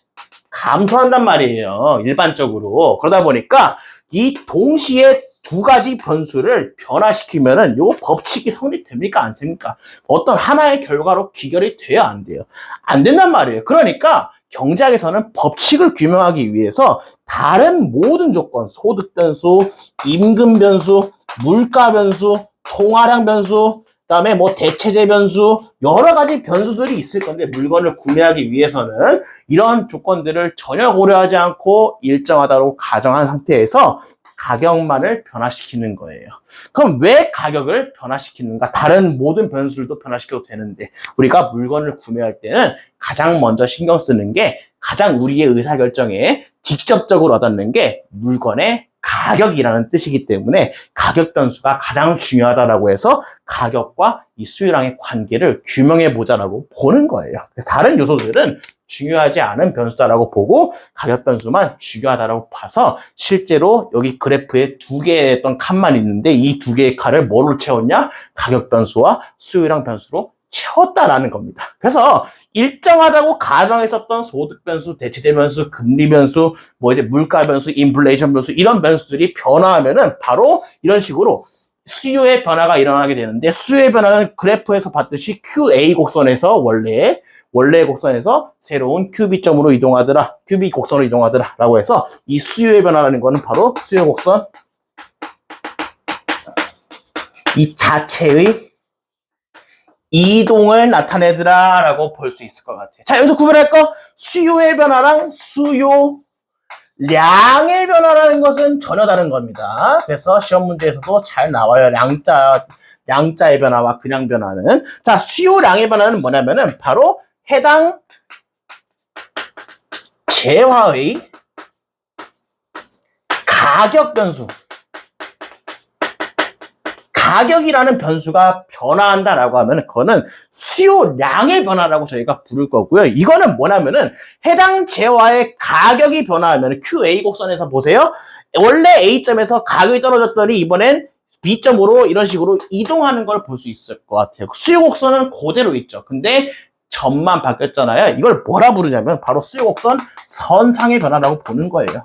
감소한단 말이에요, 일반적으로. 그러다 보니까 이 동시에 두 가지 변수를 변화시키면은 요 법칙이 성립됩니까? 안 됩니까? 어떤 하나의 결과로 귀결이 돼야 안 돼요? 안 된단 말이에요. 그러니까 경제학에서는 법칙을 규명하기 위해서 다른 모든 조건, 소득 변수, 임금 변수, 물가 변수, 통화량 변수, 그다음에 뭐 대체재 변수, 여러 가지 변수들이 있을 건데 물건을 구매하기 위해서는 이런 조건들을 전혀 고려하지 않고 일정하다고 가정한 상태에서 가격만을 변화시키는 거예요. 그럼 왜 가격을 변화시키는가? 다른 모든 변수들도 변화시켜도 되는데 우리가 물건을 구매할 때는 가장 먼저 신경 쓰는 게 가장 우리의 의사결정에 직접적으로 와닿는 게 물건의 가격이라는 뜻이기 때문에 가격 변수가 가장 중요하다라고 해서 가격과 이 수요량의 관계를 규명해 보자라고 보는 거예요. 다른 요소들은 중요하지 않은 변수다라고 보고 가격 변수만 중요하다라고 봐서 실제로 여기 그래프에 두 개의 어떤 칸만 있는데 이 두 개의 칸을 뭐로 채웠냐? 가격 변수와 수요량 변수로 채웠다라는 겁니다. 그래서 일정하다고 가정했었던 소득 변수, 대체재 변수, 금리 변수, 뭐 이제 물가 변수, 인플레이션 변수 이런 변수들이 변화하면은 바로 이런 식으로 수요의 변화가 일어나게 되는데 수요의 변화는 그래프에서 봤듯이 QA 곡선에서 원래의 곡선에서 새로운 QB점으로 이동하더라, QB 곡선으로 이동하더라 라고 해서 이 수요의 변화라는 거는 바로 수요 곡선 이 자체의 이동을 나타내더라 라고 볼 수 있을 것 같아요. 자, 여기서 구별할 거 수요의 변화랑 수요량의 변화라는 것은 전혀 다른 겁니다. 그래서 시험 문제에서도 잘 나와요. 양자의 변화와 그냥 변화는. 자, 수요량의 변화는 뭐냐면은 바로 해당 재화의 가격 변수, 가격이라는 변수가 변화한다라고 하면 그거는 수요량의 변화라고 저희가 부를 거고요. 이거는 뭐냐면은 해당 재화의 가격이 변화하면 QA 곡선에서 보세요. 원래 A점에서 가격이 떨어졌더니 이번엔 B점으로 이런 식으로 이동하는 걸 볼 수 있을 것 같아요. 수요 곡선은 그대로 있죠. 근데 점만 바뀌었잖아요. 이걸 뭐라 부르냐면 바로 수요 곡선 선상의 변화라고 보는 거예요.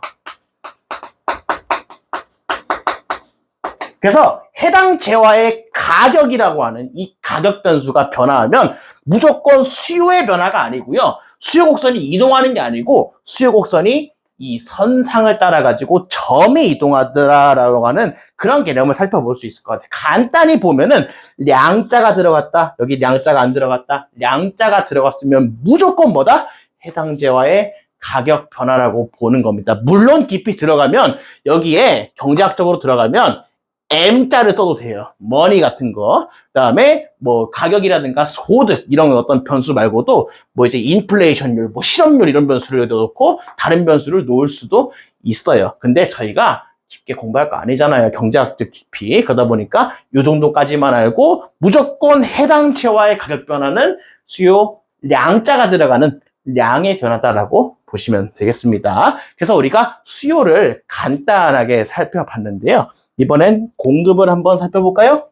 그래서 해당 재화의 가격이라고 하는 이 가격 변수가 변화하면 무조건 수요의 변화가 아니고요. 수요 곡선이 이동하는 게 아니고 수요 곡선이 이 선상을 따라 가지고 점이 이동하더라라고 하는 그런 개념을 살펴볼 수 있을 것 같아요. 간단히 보면은 량자가 들어갔다, 여기 량자가 안 들어갔다, 량자가 들어갔으면 무조건 뭐다? 해당 재화의 가격 변화라고 보는 겁니다. 물론 깊이 들어가면 여기에 경제학적으로 들어가면 M자를 써도 돼요. 머니 같은 거. 그다음에 뭐 가격이라든가 소득 이런 어떤 변수 말고도 뭐 이제 인플레이션율, 뭐 실업률 이런 변수를 넣고 다른 변수를 놓을 수도 있어요. 근데 저희가 깊게 공부할 거 아니잖아요. 경제학적 깊이. 그러다 보니까 이 정도까지만 알고 무조건 해당 재화의 가격 변화는 수요 량자가 들어가는 량의 변화다라고 보시면 되겠습니다. 그래서 우리가 수요를 간단하게 살펴봤는데요. 이번엔 공급을 한번 살펴볼까요?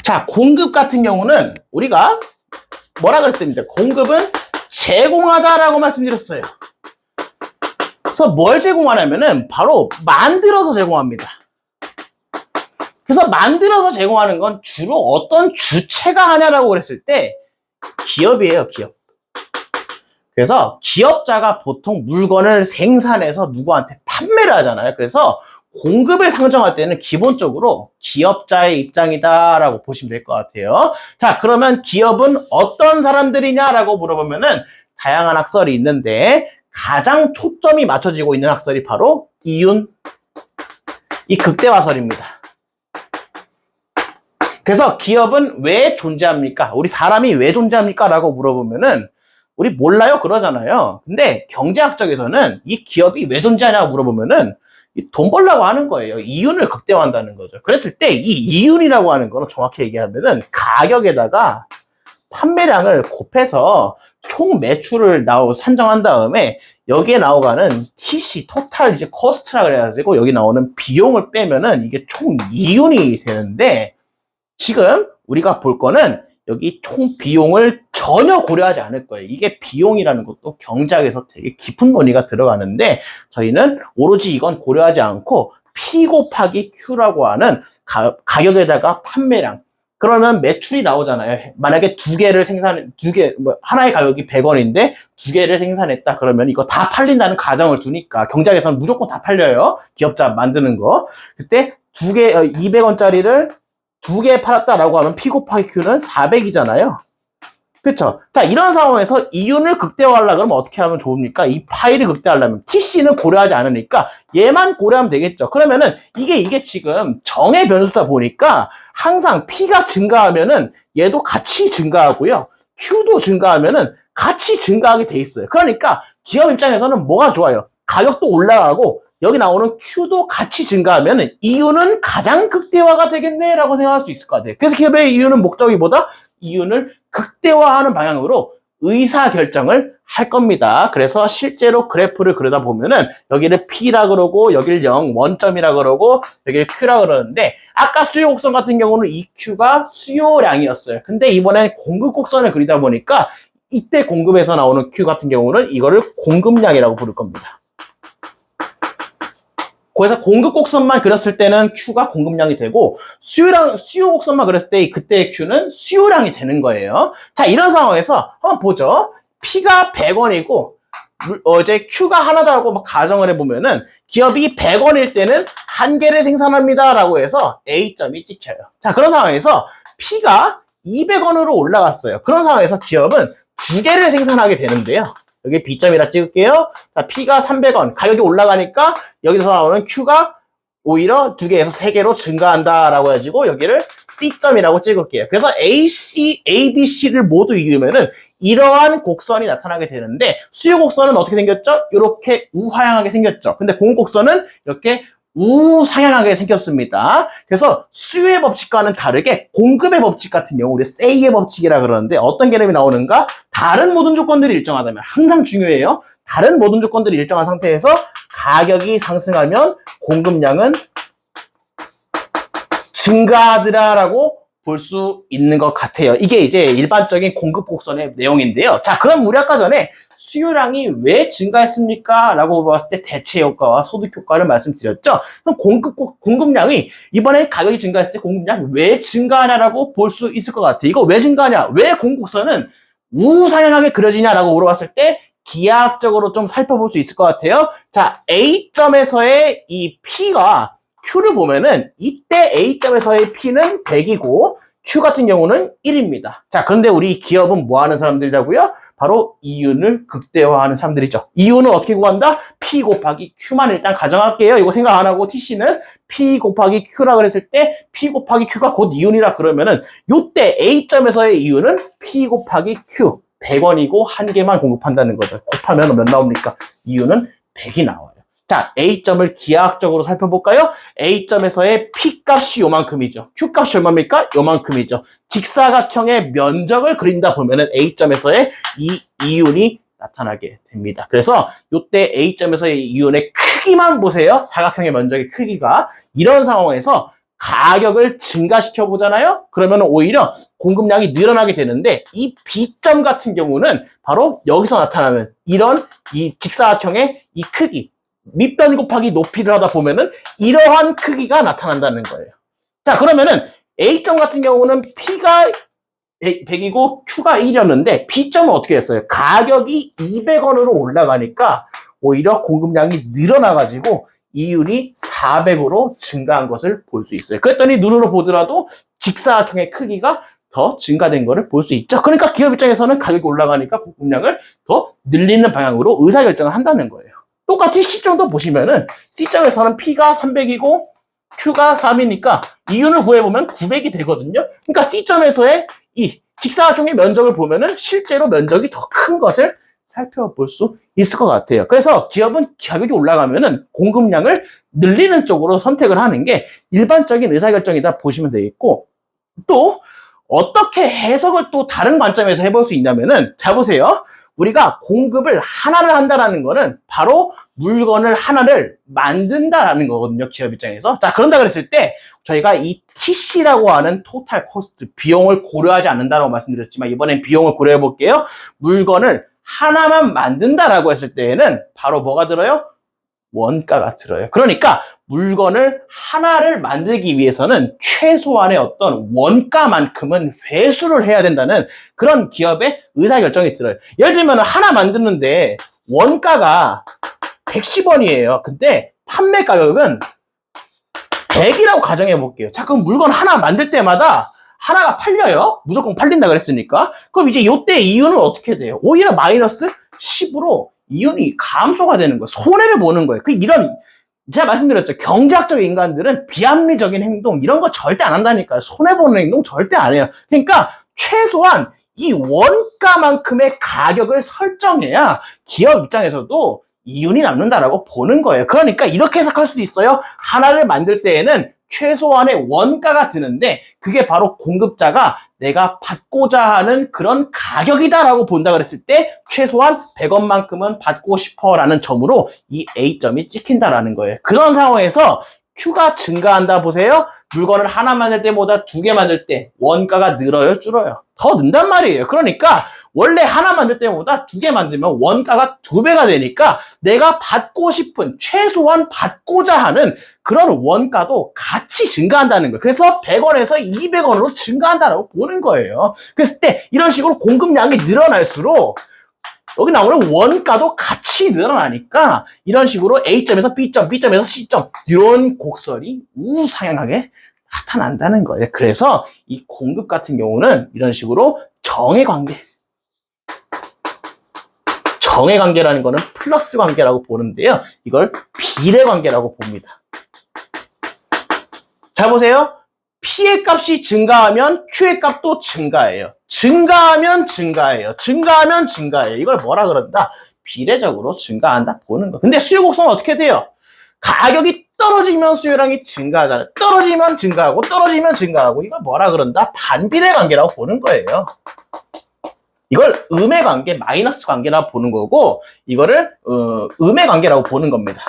자, 공급 같은 경우는 우리가 뭐라 그랬습니다. 공급은 제공하다라고 말씀드렸어요. 그래서 뭘 제공하냐면은 바로 만들어서 제공합니다. 그래서 만들어서 제공하는 건 주로 어떤 주체가 하냐라고 그랬을 때 기업이에요, 기업. 그래서 기업자가 보통 물건을 생산해서 누구한테 판매를 하잖아요. 그래서 공급을 상정할 때는 기본적으로 기업자의 입장이다라고 보시면 될 것 같아요. 자, 그러면 기업은 어떤 사람들이냐라고 물어보면은 다양한 학설이 있는데 가장 초점이 맞춰지고 있는 학설이 바로 이윤, 이 극대화설입니다. 그래서 기업은 왜 존재합니까? 우리 사람이 왜 존재합니까? 라고 물어보면은 우리 몰라요 그러잖아요. 근데 경제학적에서는 이 기업이 왜 존재하냐고 물어보면은 돈 벌려고 하는 거예요. 이윤을 극대화한다는 거죠. 그랬을 때 이 이윤이라고 하는 거는 정확히 얘기하면은 가격에다가 판매량을 곱해서 총 매출을 산정한 다음에 여기에 나오가는 TC, 토탈 이제 코스트라 그래가지고 여기 나오는 비용을 빼면은 이게 총 이윤이 되는데 지금 우리가 볼 거는 여기 총 비용을 전혀 고려하지 않을 거예요. 이게 비용이라는 것도 경제학에서 되게 깊은 논의가 들어가는데 저희는 오로지 이건 고려하지 않고 P 곱하기 Q라고 하는 가격에다가 판매량. 그러면 매출이 나오잖아요. 만약에 하나의 가격이 100원인데 두 개를 생산했다 그러면 이거 다 팔린다는 가정을 두니까 경제학에서는 무조건 다 팔려요. 기업자 만드는 거. 그때 200원짜리를 두 개 팔았다라고 하면 P 곱하기 Q는 400이잖아요. 그렇죠? 자, 이런 상황에서 이윤을 극대화하려고 하면 어떻게 하면 좋습니까? 이 파이를 극대화하려면 TC는 고려하지 않으니까 얘만 고려하면 되겠죠. 그러면은 이게 지금 정의 변수다 보니까 항상 P가 증가하면은 얘도 같이 증가하고요. Q도 증가하면은 같이 증가하게 돼 있어요. 그러니까 기업 입장에서는 뭐가 좋아요? 가격도 올라가고 여기 나오는 Q도 같이 증가하면 이윤은 가장 극대화가 되겠네라고 생각할 수 있을 것 같아요. 그래서 기업의 이윤은 목적이 뭐다? 이윤을 극대화하는 방향으로 의사결정을 할 겁니다. 그래서 실제로 그래프를 그리다 보면은 여기를 P라 그러고 여기를 0, 원점이라 그러고 여기를 Q라 그러는데 아까 수요 곡선 같은 경우는 이 Q가 수요량이었어요. 근데 이번엔 공급 곡선을 그리다 보니까 이때 공급에서 나오는 Q 같은 경우는 이거를 공급량이라고 부를 겁니다. 그래서 공급 곡선만 그렸을 때는 Q가 공급량이 되고 수요 곡선만 그렸을 때 그때의 Q는 수요량이 되는 거예요. 자, 이런 상황에서 한번 보죠. P가 100원이고 이제 Q가 하나다라고 막 가정을 해보면은 기업이 100원일 때는 한 개를 생산합니다 라고 해서 A점이 찍혀요. 자, 그런 상황에서 P가 200원으로 올라갔어요. 그런 상황에서 기업은 두 개를 생산하게 되는데요. 여기 B점이라 찍을게요. 자, P가 300원. 가격이 올라가니까 여기서 나오는 Q가 오히려 두 개에서 세 개로 증가한다라고 해가지고 여기를 C점이라고 찍을게요. 그래서 A, B, C를 모두 이으면은 이러한 곡선이 나타나게 되는데 수요 곡선은 어떻게 생겼죠? 이렇게 우하향하게 생겼죠. 근데 공급 곡선은 이렇게 우상향하게 생겼습니다. 그래서 수요의 법칙과는 다르게 공급의 법칙 같은 경우 우리 세이의 법칙이라 그러는데 어떤 개념이 나오는가? 다른 모든 조건들이 일정하다면 항상 중요해요. 다른 모든 조건들이 일정한 상태에서 가격이 상승하면 공급량은 증가하더라라고 볼 수 있는 것 같아요. 이게 이제 일반적인 공급 곡선의 내용인데요. 자, 그럼 우리 아까 전에 수요량이 왜 증가했습니까? 라고 물어봤을 때 대체 효과와 소득 효과를 말씀드렸죠. 그럼 공급량이 이번에 가격이 증가했을 때 공급량 왜 증가하냐라고 볼 수 있을 것 같아요. 이거 왜 증가하냐? 왜 공급선은 우상향하게 그려지냐라고 물어봤을 때 기하학적으로 좀 살펴볼 수 있을 것 같아요. 자, A점에서의 이 P가 Q를 보면은 이때 A점에서의 P는 100이고 Q 같은 경우는 1입니다. 자, 그런데 우리 기업은 뭐 하는 사람들이라고요? 바로 이윤을 극대화하는 사람들이죠. 이윤은 어떻게 구한다? P 곱하기 Q만 일단 가정할게요. 이거 생각 안 하고 TC는 P 곱하기 Q라 그랬을 때 P 곱하기 Q가 곧 이윤이라 그러면은 요때 A점에서의 이윤은 P 곱하기 Q 100원이고 한 개만 공급한다는 거죠. 곱하면 몇 나옵니까? 이윤은 100이 나와요. 자, A점을 기하학적으로 살펴볼까요? A점에서의 P값이 요만큼이죠. Q값이 얼마입니까? 요만큼이죠. 직사각형의 면적을 그린다 보면은 A점에서의 이 이윤이 나타나게 됩니다. 그래서 이때 A점에서의 이윤의 크기만 보세요. 사각형의 면적의 크기가. 이런 상황에서 가격을 증가시켜 보잖아요? 그러면 오히려 공급량이 늘어나게 되는데 이 B점 같은 경우는 바로 여기서 나타나는 이런 이 직사각형의 이 크기 밑변 곱하기 높이를 하다 보면은 이러한 크기가 나타난다는 거예요. 자, 그러면은 A점 같은 경우는 P가 100이고 Q가 1이었는데 B점은 어떻게 했어요? 가격이 200원으로 올라가니까 오히려 공급량이 늘어나가지고 이윤이 400으로 증가한 것을 볼 수 있어요. 그랬더니 눈으로 보더라도 직사각형의 크기가 더 증가된 것을 볼 수 있죠. 그러니까 기업 입장에서는 가격이 올라가니까 공급량을 더 늘리는 방향으로 의사결정을 한다는 거예요. 똑같이 C점도 보시면은 C점에서는 P가 300이고 Q가 3이니까 이윤을 구해보면 900이 되거든요. 그러니까 C점에서의 이 직사각형의 면적을 보면은 실제로 면적이 더 큰 것을 살펴볼 수 있을 것 같아요. 그래서 기업은 가격이 올라가면은 공급량을 늘리는 쪽으로 선택을 하는 게 일반적인 의사결정이다 보시면 되겠고, 또 어떻게 해석을 또 다른 관점에서 해볼 수 있냐면은, 자 보세요. 우리가 공급을 하나를 한다라는 거는 바로 물건을 하나를 만든다라는 거거든요. 기업 입장에서. 자, 그런다 그랬을 때 저희가 이 TC라고 하는 토탈 코스트, 비용을 고려하지 않는다라고 말씀드렸지만 이번엔 비용을 고려해 볼게요. 물건을 하나만 만든다라고 했을 때에는 바로 뭐가 들어요? 원가가 들어요. 그러니까 물건을 하나를 만들기 위해서는 최소한의 어떤 원가만큼은 회수를 해야 된다는 그런 기업의 의사결정이 들어요. 예를 들면 하나 만드는데 원가가 110원이에요. 근데 판매 가격은 100이라고 가정해 볼게요. 자, 그럼 물건 하나 만들 때마다 하나가 팔려요. 무조건 팔린다 그랬으니까. 그럼 이제 이때 이윤은 어떻게 돼요? 오히려 마이너스 10으로 이윤이 감소가 되는 거예요. 손해를 보는 거예요. 이런 제가 말씀드렸죠. 경제학적 인간들은 비합리적인 행동 이런 거 절대 안 한다니까요. 손해보는 행동 절대 안 해요. 그러니까 최소한 이 원가만큼의 가격을 설정해야 기업 입장에서도 이윤이 남는다라고 보는 거예요. 그러니까 이렇게 해석할 수도 있어요. 하나를 만들 때에는 최소한의 원가가 드는데 그게 바로 공급자가 내가 받고자 하는 그런 가격이다라고 본다 그랬을 때 최소한 100원만큼은 받고 싶어라는 점으로 이 A점이 찍힌다라는 거예요. 그런 상황에서 Q가 증가한다 보세요. 물건을 하나 만들 때보다 2개 만들 때 원가가 늘어요, 줄어요? 더 는단 말이에요. 그러니까 원래 하나 만들 때보다 2개 만들면 원가가 2배가 되니까 내가 받고 싶은 최소한 받고자 하는 그런 원가도 같이 증가한다는 거예요. 그래서 100원에서 200원으로 증가한다라고 보는 거예요. 그랬을 때 이런 식으로 공급량이 늘어날수록 여기 나오는 원가도 같이 늘어나니까 이런 식으로 A점에서 B점, B점에서 C점 이런 곡선이 우상향하게 나타난다는 거예요. 그래서 이 공급 같은 경우는 이런 식으로 정해관계라는 거는 플러스 관계라고 보는데요. 이걸 비례관계라고 봅니다. 자 보세요. P의 값이 증가하면 Q의 값도 증가해요. 증가하면 증가해요. 증가하면 증가해요. 이걸 뭐라 그런다? 비례적으로 증가한다 보는 거. 근데 수요 곡선은 어떻게 돼요? 가격이 떨어지면 수요량이 증가하잖아요. 떨어지면 증가하고 떨어지면 증가하고 이걸 뭐라 그런다? 반비례 관계라고 보는 거예요. 이걸 음의 관계, 마이너스 관계라고 보는 거고 이거를 음의 관계라고 보는 겁니다.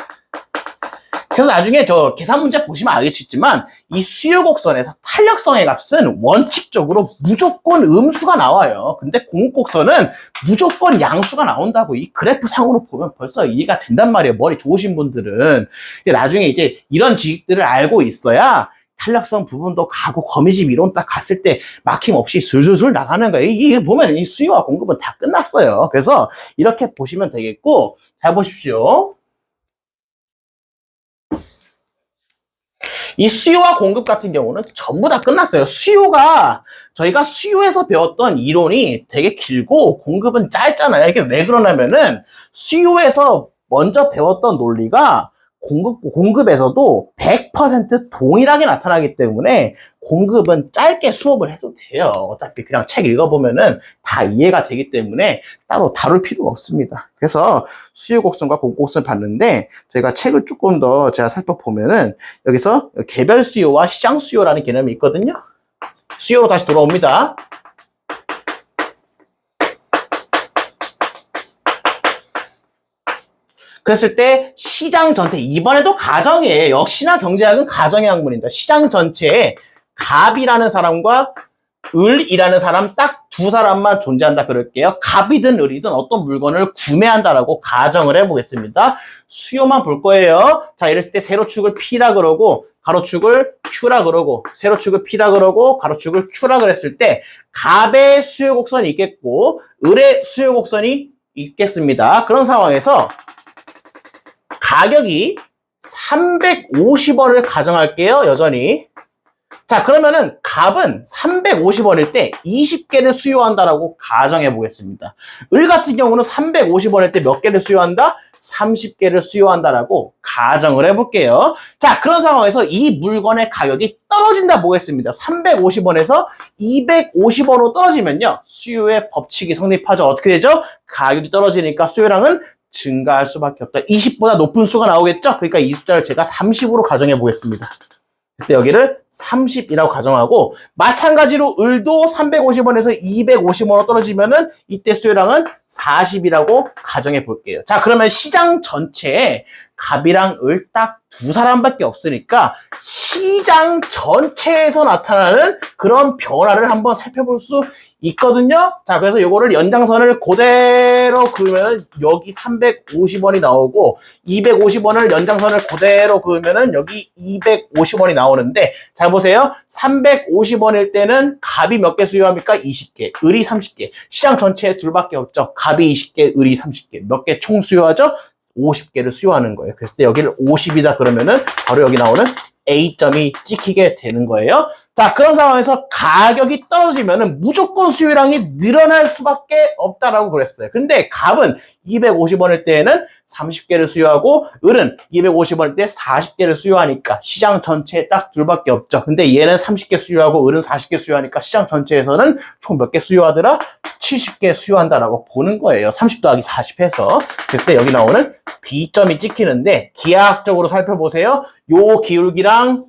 그래서 나중에 저 계산 문제 보시면 알겠지만 이 수요 곡선에서 탄력성의 값은 원칙적으로 무조건 음수가 나와요. 근데 공급 곡선은 무조건 양수가 나온다고 이 그래프 상으로 보면 벌써 이해가 된단 말이에요. 머리 좋으신 분들은. 나중에 이제 이런 지식들을 알고 있어야 탄력성 부분도 가고 거미집 이론 딱 갔을 때 막힘없이 술술술 나가는 거예요. 이게 보면 이 수요와 공급은 다 끝났어요. 그래서 이렇게 보시면 되겠고, 잘 보십시오. 이 수요와 공급 같은 경우는 전부 다 끝났어요. 수요가 저희가 수요에서 배웠던 이론이 되게 길고 공급은 짧잖아요. 이게 왜 그러냐면은 수요에서 먼저 배웠던 논리가 공급에서도 100% 동일하게 나타나기 때문에 공급은 짧게 수업을 해도 돼요. 어차피 그냥 책 읽어보면은 다 이해가 되기 때문에 따로 다룰 필요가 없습니다. 그래서 수요 곡선과 공급 곡선을 봤는데 저희가 책을 조금 더 제가 살펴보면은 여기서 개별 수요와 시장 수요라는 개념이 있거든요. 수요로 다시 돌아옵니다. 그랬을 때 시장 전체, 이번에도 가정이에요. 역시나 경제학은 가정의 학문입니다. 시장 전체에 갑이라는 사람과 을이라는 사람 딱 두 사람만 존재한다 그럴게요. 갑이든 을이든 어떤 물건을 구매한다라고 가정을 해보겠습니다. 수요만 볼 거예요. 자, 이랬을 때 세로축을 P라 그러고 가로축을 Q라 그러고 세로축을 P라 그러고 가로축을 Q라 그랬을 때 갑의 수요 곡선이 있겠고 을의 수요 곡선이 있겠습니다. 그런 상황에서 가격이 350원을 가정할게요. 여전히. 자, 그러면은 값은 350원일 때 20개를 수요한다라고 가정해 보겠습니다. 을 같은 경우는 350원일 때 몇 개를 수요한다? 30개를 수요한다라고 가정을 해볼게요. 자, 그런 상황에서 이 물건의 가격이 떨어진다 보겠습니다. 350원에서 250원으로 떨어지면요. 수요의 법칙이 성립하죠. 어떻게 되죠? 가격이 떨어지니까 수요량은 증가할 수밖에 없다. 20보다 높은 수가 나오겠죠? 그러니까 이 숫자를 제가 30으로 가정해 보겠습니다. 그때 여기를 30이라고 가정하고 마찬가지로 을도 350원에서 250원으로 떨어지면은 이때 수요량은 40이라고 가정해 볼게요. 자, 그러면 시장 전체에 갑이랑 을 딱 두 사람밖에 없으니까 시장 전체에서 나타나는 그런 변화를 한번 살펴볼 수 있거든요. 자, 그래서 요거를 연장선을 그대로 그으면 여기 350원이 나오고 250원을 연장선을 그대로 그으면은 여기 250원이 나오는데 자 보세요. 350원일 때는 갑이 몇 개 수요합니까? 20개, 을이 30개. 시장 전체에 둘밖에 없죠. 갑이 20개, 을이 30개. 몇 개 총 수요하죠? 50개를 수요하는 거예요. 그래서 여기를 50이다 그러면은 바로 여기 나오는 A점이 찍히게 되는 거예요. 자, 그런 상황에서 가격이 떨어지면은 무조건 수요량이 늘어날 수밖에 없다라고 그랬어요. 근데 갑은 250원일 때에는 30개를 수요하고 을은 250원일 때 40개를 수요하니까 시장 전체에 딱 둘밖에 없죠. 근데 얘는 30개 수요하고 을은 40개 수요하니까 시장 전체에서는 총 몇 개 수요하더라? 70개 수요한다라고 보는 거예요. 30 더하기 40 해서. 그때 여기 나오는 B점이 찍히는데 기하학적으로 살펴보세요. 요 기울기랑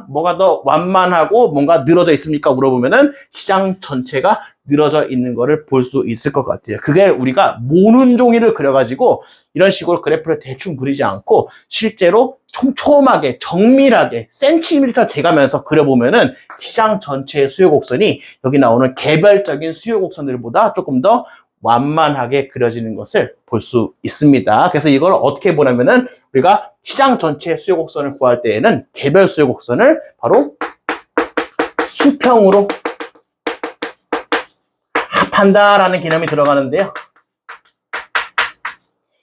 뭐가 더 완만하고 뭔가 늘어져 있습니까? 물어보면은 시장 전체가 늘어져 있는 거를 볼 수 있을 것 같아요. 그게 우리가 모눈 종이를 그려가지고 이런 식으로 그래프를 대충 그리지 않고 실제로 촘촘하게 정밀하게 센티미터 재가면서 그려보면은 시장 전체의 수요 곡선이 여기 나오는 개별적인 수요 곡선들보다 조금 더 완만하게 그려지는 것을 볼 수 있습니다. 그래서 이걸 어떻게 보냐면은 우리가 시장 전체의 수요 곡선을 구할 때에는 개별 수요 곡선을 바로 수평으로 합한다라는 개념이 들어가는데요.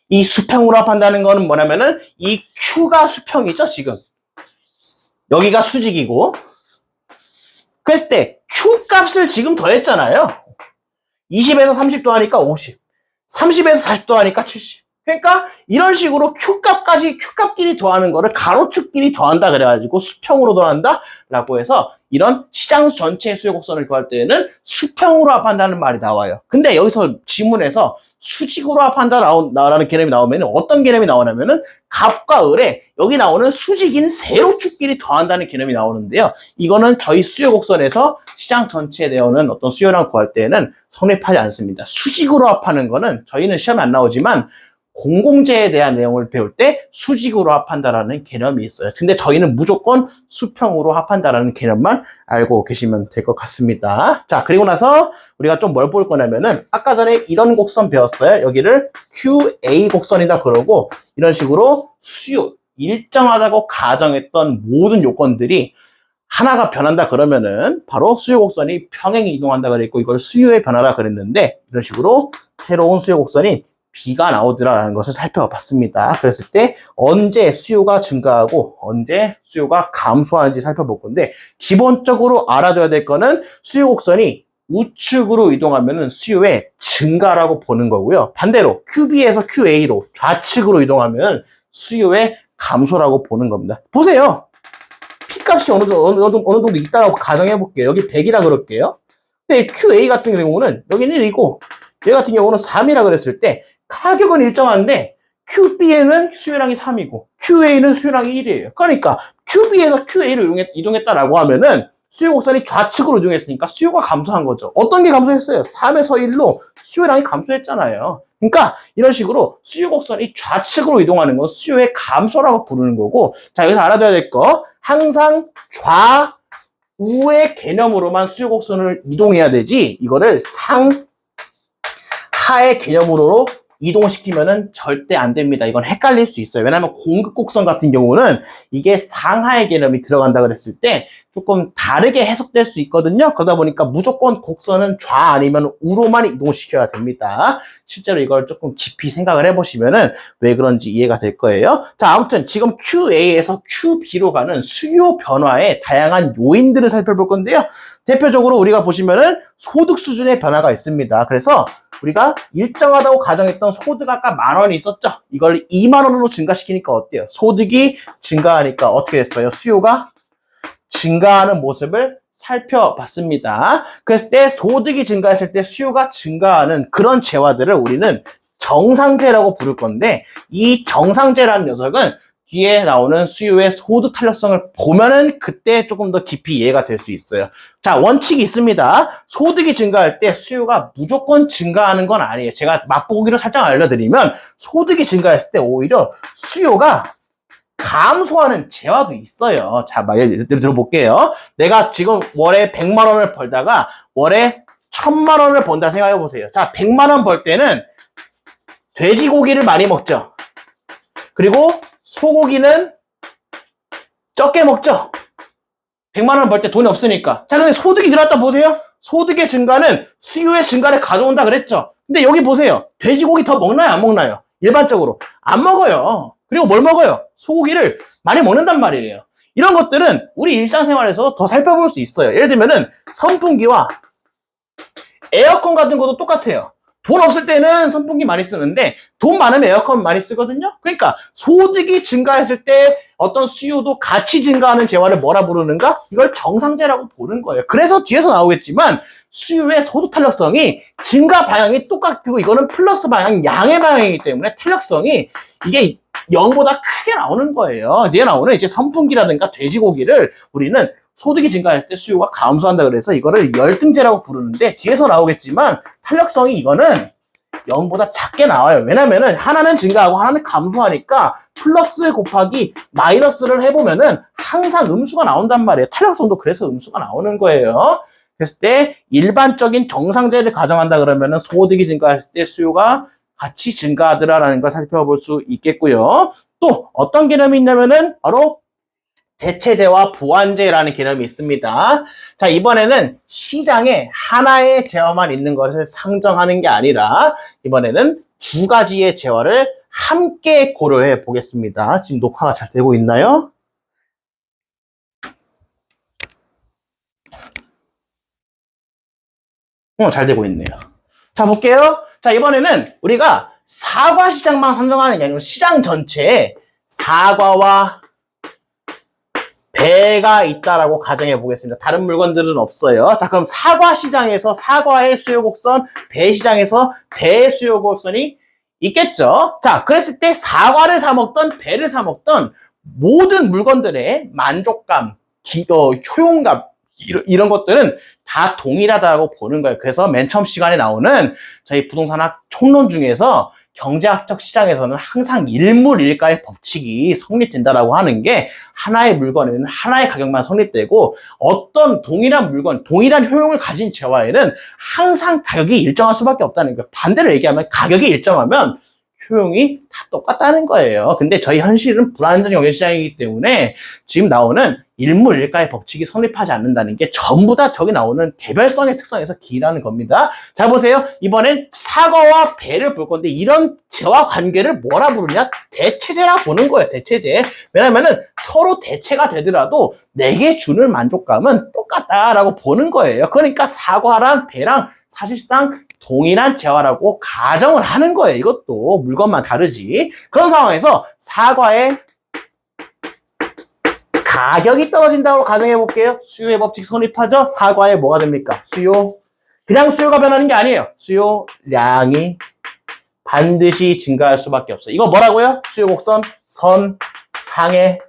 이 수평으로 합한다는 거는 뭐냐면은 이 Q가 수평이죠, 지금. 여기가 수직이고. 그랬을 때 Q 값을 지금 더했잖아요. 20에서 30 더하니까 50. 30에서 40 더하니까 70. 그러니까 이런 식으로 Q값끼리 더하는 거를 가로축끼리 더한다 그래가지고 수평으로 더한다 라고 해서 이런 시장 전체 수요 곡선을 구할 때는 수평으로 합한다는 말이 나와요. 근데 여기서 지문에서 수직으로 합한다라는 개념이 나오면 어떤 개념이 나오냐면은 갑과 을에 여기 나오는 수직인 세로축끼리 더한다는 개념이 나오는데요. 이거는 저희 수요 곡선에서 시장 전체에 나오는 어떤 수요량을 구할 때는 성립하지 않습니다. 수직으로 합하는 거는 저희는 시험에 안 나오지만 공공재에 대한 내용을 배울 때 수직으로 합한다라는 개념이 있어요. 근데 저희는 무조건 수평으로 합한다라는 개념만 알고 계시면 될 것 같습니다. 자, 그리고 나서 우리가 좀 뭘 볼 거냐면은 아까 전에 이런 곡선 배웠어요. 여기를 QA 곡선이다 그러고 이런 식으로 수요, 일정하다고 가정했던 모든 요건들이 하나가 변한다 그러면은 바로 수요 곡선이 평행이 이동한다 그랬고 이걸 수요의 변화라 그랬는데 이런 식으로 새로운 수요 곡선이 B가 나오더라라는 것을 살펴봤습니다. 그랬을 때 언제 수요가 증가하고 언제 수요가 감소하는지 살펴볼 건데 기본적으로 알아둬야 될 거는 수요 곡선이 우측으로 이동하면 수요의 증가라고 보는 거고요. 반대로 QB에서 QA로 좌측으로 이동하면 수요의 감소라고 보는 겁니다. 보세요. P값이 어느 정도 있다라고 가정해 볼게요. 여기 100이라 그럴게요. 근데 QA 같은 경우는 여기는 1이고 얘 같은 경우는 3이라 그랬을 때 가격은 일정한데 QB에는 수요량이 3이고 QA는 수요량이 1이에요. 그러니까 QB에서 QA로 이동했다라고 하면은 수요 곡선이 좌측으로 이동했으니까 수요가 감소한 거죠. 어떤 게 감소했어요? 3에서 1로 수요량이 감소했잖아요. 그러니까 이런 식으로 수요 곡선이 좌측으로 이동하는 건 수요의 감소라고 부르는 거고 자 여기서 알아둬야 될 거 항상 좌우의 개념으로만 수요 곡선을 이동해야 되지 이거를 상하의 개념으로 이동시키면은 절대 안 됩니다. 이건 헷갈릴 수 있어요. 왜냐하면 공급 곡선 같은 경우는 이게 상하의 개념이 들어간다 그랬을 때 조금 다르게 해석될 수 있거든요. 그러다 보니까 무조건 곡선은 좌 아니면 우로만 이동시켜야 됩니다. 실제로 이걸 조금 깊이 생각을 해보시면은 왜 그런지 이해가 될 거예요. 자, 아무튼 지금 QA에서 QB로 가는 수요 변화의 다양한 요인들을 살펴볼 건데요. 대표적으로 우리가 보시면은 소득 수준의 변화가 있습니다. 그래서 우리가 일정하다고 가정했던 소득 아까 10,000원이 있었죠? 이걸 20,000원으로 증가시키니까 어때요? 소득이 증가하니까 어떻게 됐어요? 수요가 증가하는 모습을 살펴봤습니다. 그랬을 때 소득이 증가했을 때 수요가 증가하는 그런 재화들을 우리는 정상재라고 부를 건데 이 정상재라는 녀석은 뒤에 나오는 수요의 소득 탄력성을 보면은 그때 조금 더 깊이 이해가 될 수 있어요. 자, 원칙이 있습니다. 소득이 증가할 때 수요가 무조건 증가하는 건 아니에요. 제가 맛보기로 살짝 알려드리면 소득이 증가했을 때 오히려 수요가 감소하는 재화도 있어요. 자, 예를 들어볼게요. 내가 지금 월에 100만 원을 벌다가 월에 1,000만 원을 번다 생각해 보세요. 자, 100만 원 벌 때는 돼지고기를 많이 먹죠. 그리고 소고기는 적게 먹죠. 100만 원 벌 때 돈이 없으니까. 자, 그런데 소득이 늘었다 보세요. 소득의 증가는 수요의 증가를 가져온다 그랬죠. 근데 여기 보세요. 돼지고기 더 먹나요? 안 먹나요? 일반적으로 안 먹어요. 그리고 뭘 먹어요? 소고기를 많이 먹는단 말이에요. 이런 것들은 우리 일상생활에서 더 살펴볼 수 있어요. 예를 들면은 선풍기와 에어컨 같은 것도 똑같아요. 돈 없을 때는 선풍기 많이 쓰는데 돈 많으면 에어컨 많이 쓰거든요. 그러니까 소득이 증가했을 때 어떤 수요도 같이 증가하는 재화를 뭐라 부르는가? 이걸 정상재라고 보는 거예요. 그래서 뒤에서 나오겠지만 수요의 소득 탄력성이 증가 방향이 똑같고 이거는 플러스 방향, 양의 방향이기 때문에 탄력성이 이게 0보다 크게 나오는 거예요. 뒤에 나오는 이제 선풍기라든가 돼지고기를 우리는 소득이 증가할 때 수요가 감소한다 그래서 이거를 열등제라고 부르는데 뒤에서 나오겠지만 탄력성이 이거는 0보다 작게 나와요. 왜냐면은 하나는 증가하고 하나는 감소하니까 플러스 곱하기 마이너스를 해보면은 항상 음수가 나온단 말이에요. 탄력성도 그래서 음수가 나오는 거예요. 그랬을 때 일반적인 정상제를 가정한다 그러면은 소득이 증가했을 때 수요가 같이 증가하더라라는 걸 살펴볼 수 있겠고요. 또 어떤 개념이 있냐면은 바로 대체재와 보완재라는 개념이 있습니다. 자, 이번에는 시장에 하나의 재화만 있는 것을 상정하는 게 아니라 이번에는 두 가지의 재화를 함께 고려해 보겠습니다. 지금 녹화가 잘 되고 있나요? 잘 되고 있네요. 자, 볼게요. 자, 이번에는 우리가 사과 시장만 상정하는 게 아니고 시장 전체에 사과와 배가 있다라고 가정해 보겠습니다. 다른 물건들은 없어요. 자, 그럼 사과 시장에서 사과의 수요 곡선, 배 시장에서 배의 수요 곡선이 있겠죠. 자, 그랬을 때 사과를 사 먹던 배를 사 먹던 모든 물건들의 만족감, 효용감 이런 것들은 다 동일하다고 보는 거예요. 그래서 맨 처음 시간에 나오는 저희 부동산학 총론 중에서 경제학적 시장에서는 항상 일물일가의 법칙이 성립된다라고 하는 게 하나의 물건에는 하나의 가격만 성립되고 어떤 동일한 물건, 동일한 효용을 가진 재화에는 항상 가격이 일정할 수밖에 없다는 거예요. 반대로 얘기하면 가격이 일정하면 효용이 다 똑같다는 거예요. 근데 저희 현실은 불안정 경제시장이기 때문에 지금 나오는 일물일가의 법칙이 성립하지 않는다는 게 전부 다 저기 나오는 개별성의 특성에서 기인하는 겁니다. 자, 보세요. 이번엔 사과와 배를 볼 건데 이런 재화 관계를 뭐라 부르냐? 대체제라 보는 거예요. 대체제. 왜냐면은 서로 대체가 되더라도 내게 주는 만족감은 똑같다라고 보는 거예요. 그러니까 사과랑 배랑 사실상 동일한 재화라고 가정을 하는 거예요. 이것도 물건만 다르지. 그런 상황에서 사과의 가격이 떨어진다고 가정해 볼게요. 수요의 법칙 성립하죠? 사과에 뭐가 됩니까? 수요. 그냥 수요가 변하는 게 아니에요. 수요량이 반드시 증가할 수밖에 없어요. 이거 뭐라고요? 수요 곡선 선상의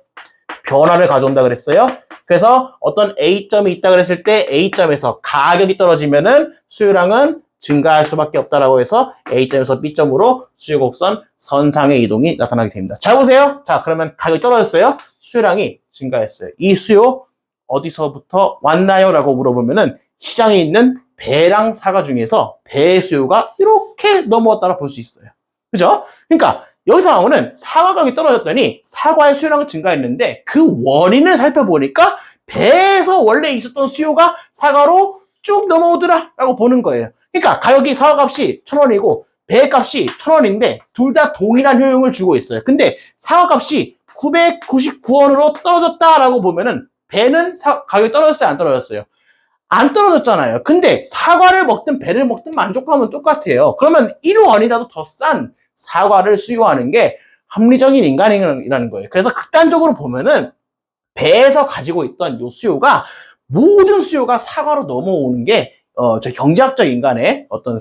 변화를 가져온다 그랬어요. 그래서 어떤 A점이 있다 그랬을 때 A점에서 가격이 떨어지면은 수요량은 증가할 수밖에 없다라고 해서 A점에서 B점으로 수요 곡선 선상의 이동이 나타나게 됩니다. 잘 보세요. 자, 그러면 가격이 떨어졌어요. 수요량이 증가했어요. 이 수요 어디서부터 왔나요? 라고 물어보면은 시장에 있는 배랑 사과 중에서 배의 수요가 이렇게 넘어왔다고 볼 수 있어요. 그죠? 그러니까 여기서 나오는 사과 가격이 떨어졌더니 사과의 수요량은 증가했는데 그 원인을 살펴보니까 배에서 원래 있었던 수요가 사과로 쭉 넘어오더라 라고 보는 거예요. 그러니까 가격이 사과값이 1,000원이고 배값이 1,000원인데 둘 다 동일한 효용을 주고 있어요. 근데 사과값이 999원으로 떨어졌다라고 보면은 배는 가격이 떨어졌어요, 안 떨어졌어요? 안 떨어졌잖아요. 근데 사과를 먹든 배를 먹든 만족감은 똑같아요. 그러면 1원이라도 더 싼 사과를 수요하는 게 합리적인 인간이라는 거예요. 그래서 극단적으로 보면은 배에서 가지고 있던 요 수요가 모든 수요가 사과로 넘어오는 게 저 경제학적 인간의 어떤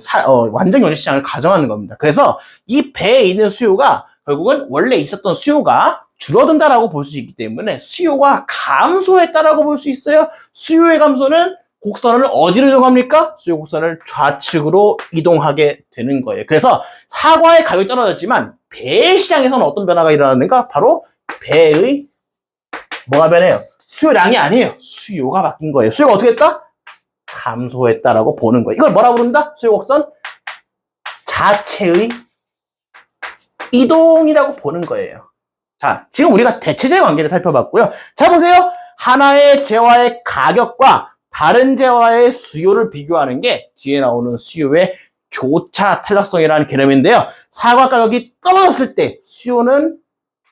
완전 경제 시장을 가정하는 겁니다. 그래서 이 배에 있는 수요가 결국은 원래 있었던 수요가 줄어든다라고 볼 수 있기 때문에 수요가 감소했다라고 볼 수 있어요. 수요의 감소는 곡선을 어디로 이동합니까? 수요 곡선을 좌측으로 이동하게 되는 거예요. 그래서 사과의 가격이 떨어졌지만 배 시장에서는 어떤 변화가 일어나는가? 바로 배의 뭐가 변해요? 수요량이 아니에요. 수요가 바뀐 거예요. 수요가 어떻게 했다? 감소했다라고 보는 거예요. 이걸 뭐라 부른다? 수요 곡선 자체의 이동이라고 보는 거예요. 자, 지금 우리가 대체재 관계를 살펴봤고요. 자, 보세요. 하나의 재화의 가격과 다른 재화의 수요를 비교하는 게 뒤에 나오는 수요의 교차 탄력성이라는 개념인데요. 사과 가격이 떨어졌을 때 수요는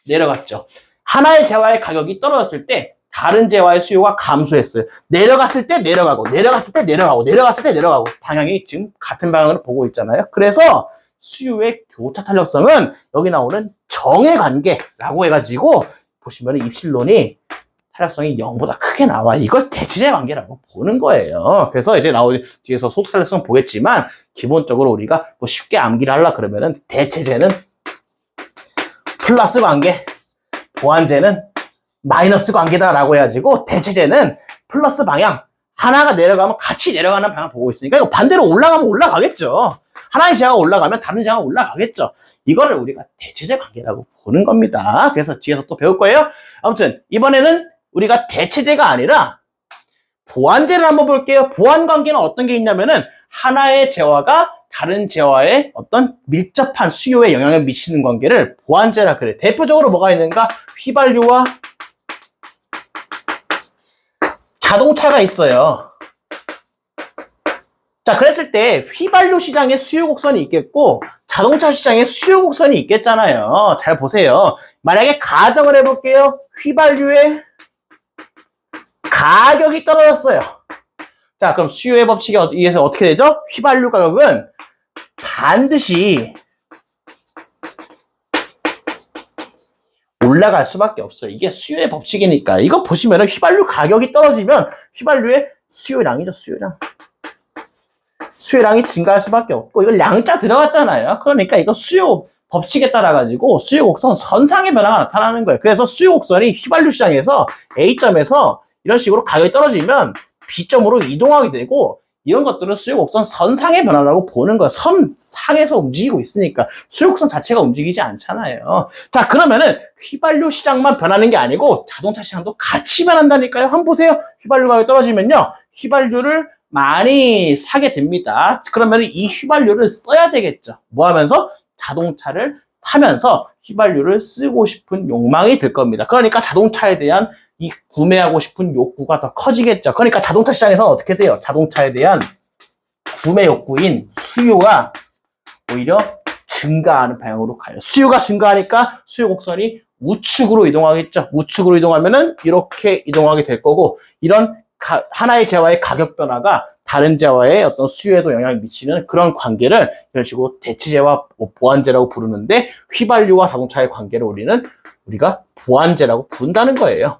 내려갔죠. 하나의 재화의 가격이 떨어졌을 때 다른 재화의 수요가 감소했어요. 내려갔을 때 내려가고, 내려갔을 때 내려가고, 내려갔을 때 내려가고 방향이 지금 같은 방향으로 보고 있잖아요. 그래서 수요의 교차 탄력성은 여기 나오는 정의 관계라고 해가지고 보시면 입실론이 탄력성이 0보다 크게 나와. 이걸 대체재 관계라고 보는 거예요. 그래서 이제 뒤에서 소득 탄력성 보겠지만 기본적으로 우리가 뭐 쉽게 암기를 하려 그러면은 대체재는 플러스 관계, 보완재는 마이너스 관계다라고 해가지고 대체재는 플러스 방향, 하나가 내려가면 같이 내려가는 방향 보고 있으니까 이거 반대로 올라가면 올라가겠죠. 하나의 재화가 올라가면 다른 재화가 올라가겠죠. 이거를 우리가 대체재 관계라고 보는 겁니다. 그래서 뒤에서 또 배울 거예요. 아무튼 이번에는 우리가 대체재가 아니라 보완재를 한번 볼게요. 보완 관계는 어떤 게 있냐면은 하나의 재화가 다른 재화에 어떤 밀접한 수요에 영향을 미치는 관계를 보완재라 그래. 대표적으로 뭐가 있는가? 휘발유와 자동차가 있어요. 자, 그랬을 때 휘발유 시장에 수요 곡선이 있겠고 자동차 시장에 수요 곡선이 있겠잖아요. 잘 보세요. 만약에 가정을 해볼게요. 휘발유의 가격이 떨어졌어요. 자, 그럼 수요의 법칙에 의해서 어떻게 되죠? 휘발유 가격은 반드시 올라갈 수밖에 없어요. 이게 수요의 법칙이니까. 이거 보시면은 휘발유 가격이 떨어지면 휘발유의 수요량이죠, 수요량. 수요량이 증가할 수밖에 없고, 이거 양자 들어갔잖아요. 그러니까 이거 수요 법칙에 따라가지고 수요 곡선 선상의 변화가 나타나는 거예요. 그래서 수요 곡선이 휘발유 시장에서 A점에서 이런 식으로 가격이 떨어지면 B점으로 이동하게 되고, 이런 것들은 수요곡선 선상의 변화라고 보는 거야. 선상에서 움직이고 있으니까 수요곡선 자체가 움직이지 않잖아요. 자, 그러면은 휘발유 시장만 변하는 게 아니고 자동차 시장도 같이 변한다니까요. 한번 보세요. 휘발유 가격이 떨어지면요, 휘발유를 많이 사게 됩니다. 그러면 이 휘발유를 써야 되겠죠. 뭐 하면서? 자동차를 타면서 휘발유를 쓰고 싶은 욕망이 들 겁니다. 그러니까 자동차에 대한 이 구매하고 싶은 욕구가 더 커지겠죠. 그러니까 자동차 시장에서는 어떻게 돼요? 자동차에 대한 구매 욕구인 수요가 오히려 증가하는 방향으로 가요. 수요가 증가하니까 수요 곡선이 우측으로 이동하겠죠. 우측으로 이동하면은 이렇게 이동하게 될 거고, 이런 하나의 재화의 가격 변화가 다른 재화의 어떤 수요에도 영향을 미치는 그런 관계를 이런 식으로 대체재와 보완재라고 부르는데, 휘발유와 자동차의 관계를 우리가 보완재라고 부른다는 거예요.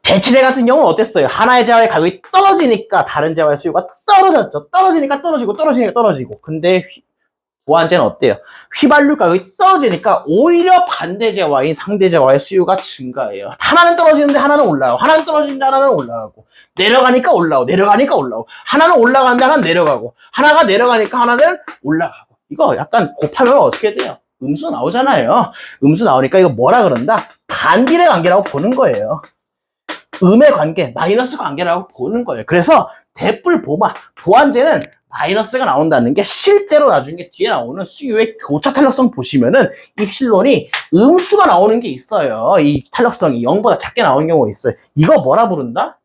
대체재 같은 경우는 어땠어요? 하나의 재화의 가격이 떨어지니까 다른 재화의 수요가 떨어졌죠. 떨어지니까 떨어지고 떨어지니까 떨어지고. 근데 보완재는 어때요? 휘발유 가격이 떨어지니까 오히려 반대 재화인 상대 재화의 수요가 증가해요. 하나는 떨어지는데 하나는 올라가고, 하나는 떨어지는데 하나는 올라가고, 내려가니까 올라오고, 내려가니까 올라오고, 하나는 올라가는데 하나는 내려가고, 하나가 내려가니까 하나는 올라가고. 이거 약간 곱하면 어떻게 돼요? 음수 나오잖아요. 음수 나오니까 이거 뭐라 그런다? 반비례 관계라고 보는 거예요. 음의 관계, 마이너스 관계라고 보는 거예요. 그래서 대뿔 보마, 보완제는 마이너스가 나온다는 게 실제로 나중에 뒤에 나오는 수요의 교차 탄력성 보시면은 입실론이 음수가 나오는 게 있어요. 이 탄력성이 0보다 작게 나오는 경우가 있어요. 이거 뭐라 부른다?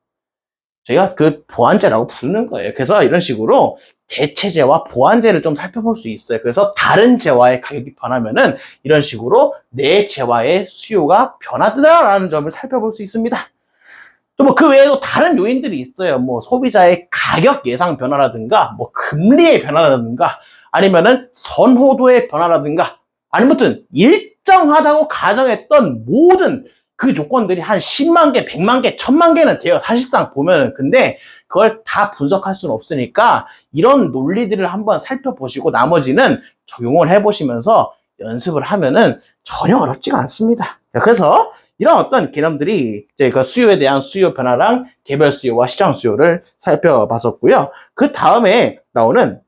저희가 그 보완제라고 부르는 거예요. 그래서 이런 식으로 대체제와 보완제를 좀 살펴볼 수 있어요. 그래서 다른 제와의 가격이 변하면은 이런 식으로 내 제와의 수요가 변하더라라는 점을 살펴볼 수 있습니다. 또 뭐 그 외에도 다른 요인들이 있어요. 뭐 소비자의 가격 예상 변화라든가, 뭐 금리의 변화라든가, 아니면은 선호도의 변화라든가, 아니면 일정하다고 가정했던 모든 그 조건들이 한 10만 개, 100만 개, 1000만 개는 돼요. 사실상 보면은. 근데 그걸 다 분석할 수는 없으니까 이런 논리들을 한번 살펴보시고 나머지는 적용을 해보시면서 연습을 하면은 전혀 어렵지가 않습니다. 그래서 이런 어떤 개념들이 이제 그 수요에 대한 수요 변화랑 개별 수요와 시장 수요를 살펴봤었고요. 그 다음에 나오는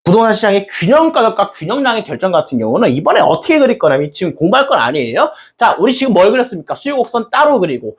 부동산 시장의 균형 가격과 균형량의 결정 같은 경우는 이번에 어떻게 그릴 거냐면 지금 공부할 건 아니에요. 자, 우리 지금 뭘 그렸습니까? 수요 곡선 따로 그리고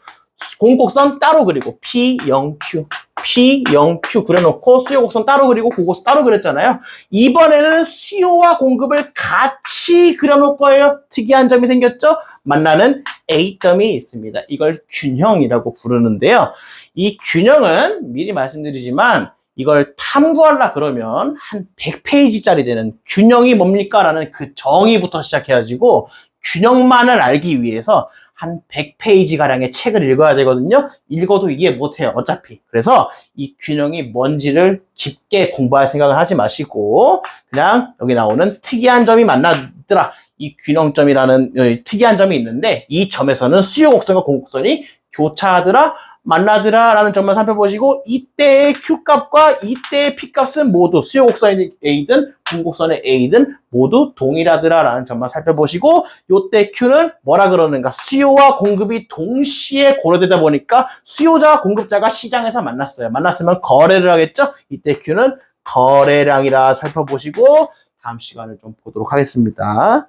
공곡선 따로 그리고 P0Q, P0Q 그려놓고 수요 곡선 따로 그리고 고곡선 따로 그렸잖아요. 이번에는 수요와 공급을 같이 그려놓을 거예요. 특이한 점이 생겼죠? 만나는 A점이 있습니다. 이걸 균형이라고 부르는데요. 이 균형은 미리 말씀드리지만 이걸 탐구하려 그러면 한 100페이지짜리 되는 균형이 뭡니까? 라는 그 정의부터 시작해가지고 균형만을 알기 위해서 한 100페이지 가량의 책을 읽어야 되거든요. 읽어도 이해 못해요. 어차피. 그래서 이 균형이 뭔지를 깊게 공부할 생각을 하지 마시고 그냥 여기 나오는 특이한 점이 만나더라. 이 균형점이라는 특이한 점이 있는데 이 점에서는 수요 곡선과 공곡선이 교차하더라. 만나더라 라는 점만 살펴보시고 이때의 Q값과 이때의 P값은 모두 수요 곡선의 A든 공곡선의 A든 모두 동일하더라 라는 점만 살펴보시고 요때 Q는 뭐라 그러는가 수요와 공급이 동시에 고려되다 보니까 수요자와 공급자가 시장에서 만났어요. 만났으면 거래를 하겠죠. 이때 Q는 거래량이라 살펴보시고 다음 시간을 좀 보도록 하겠습니다.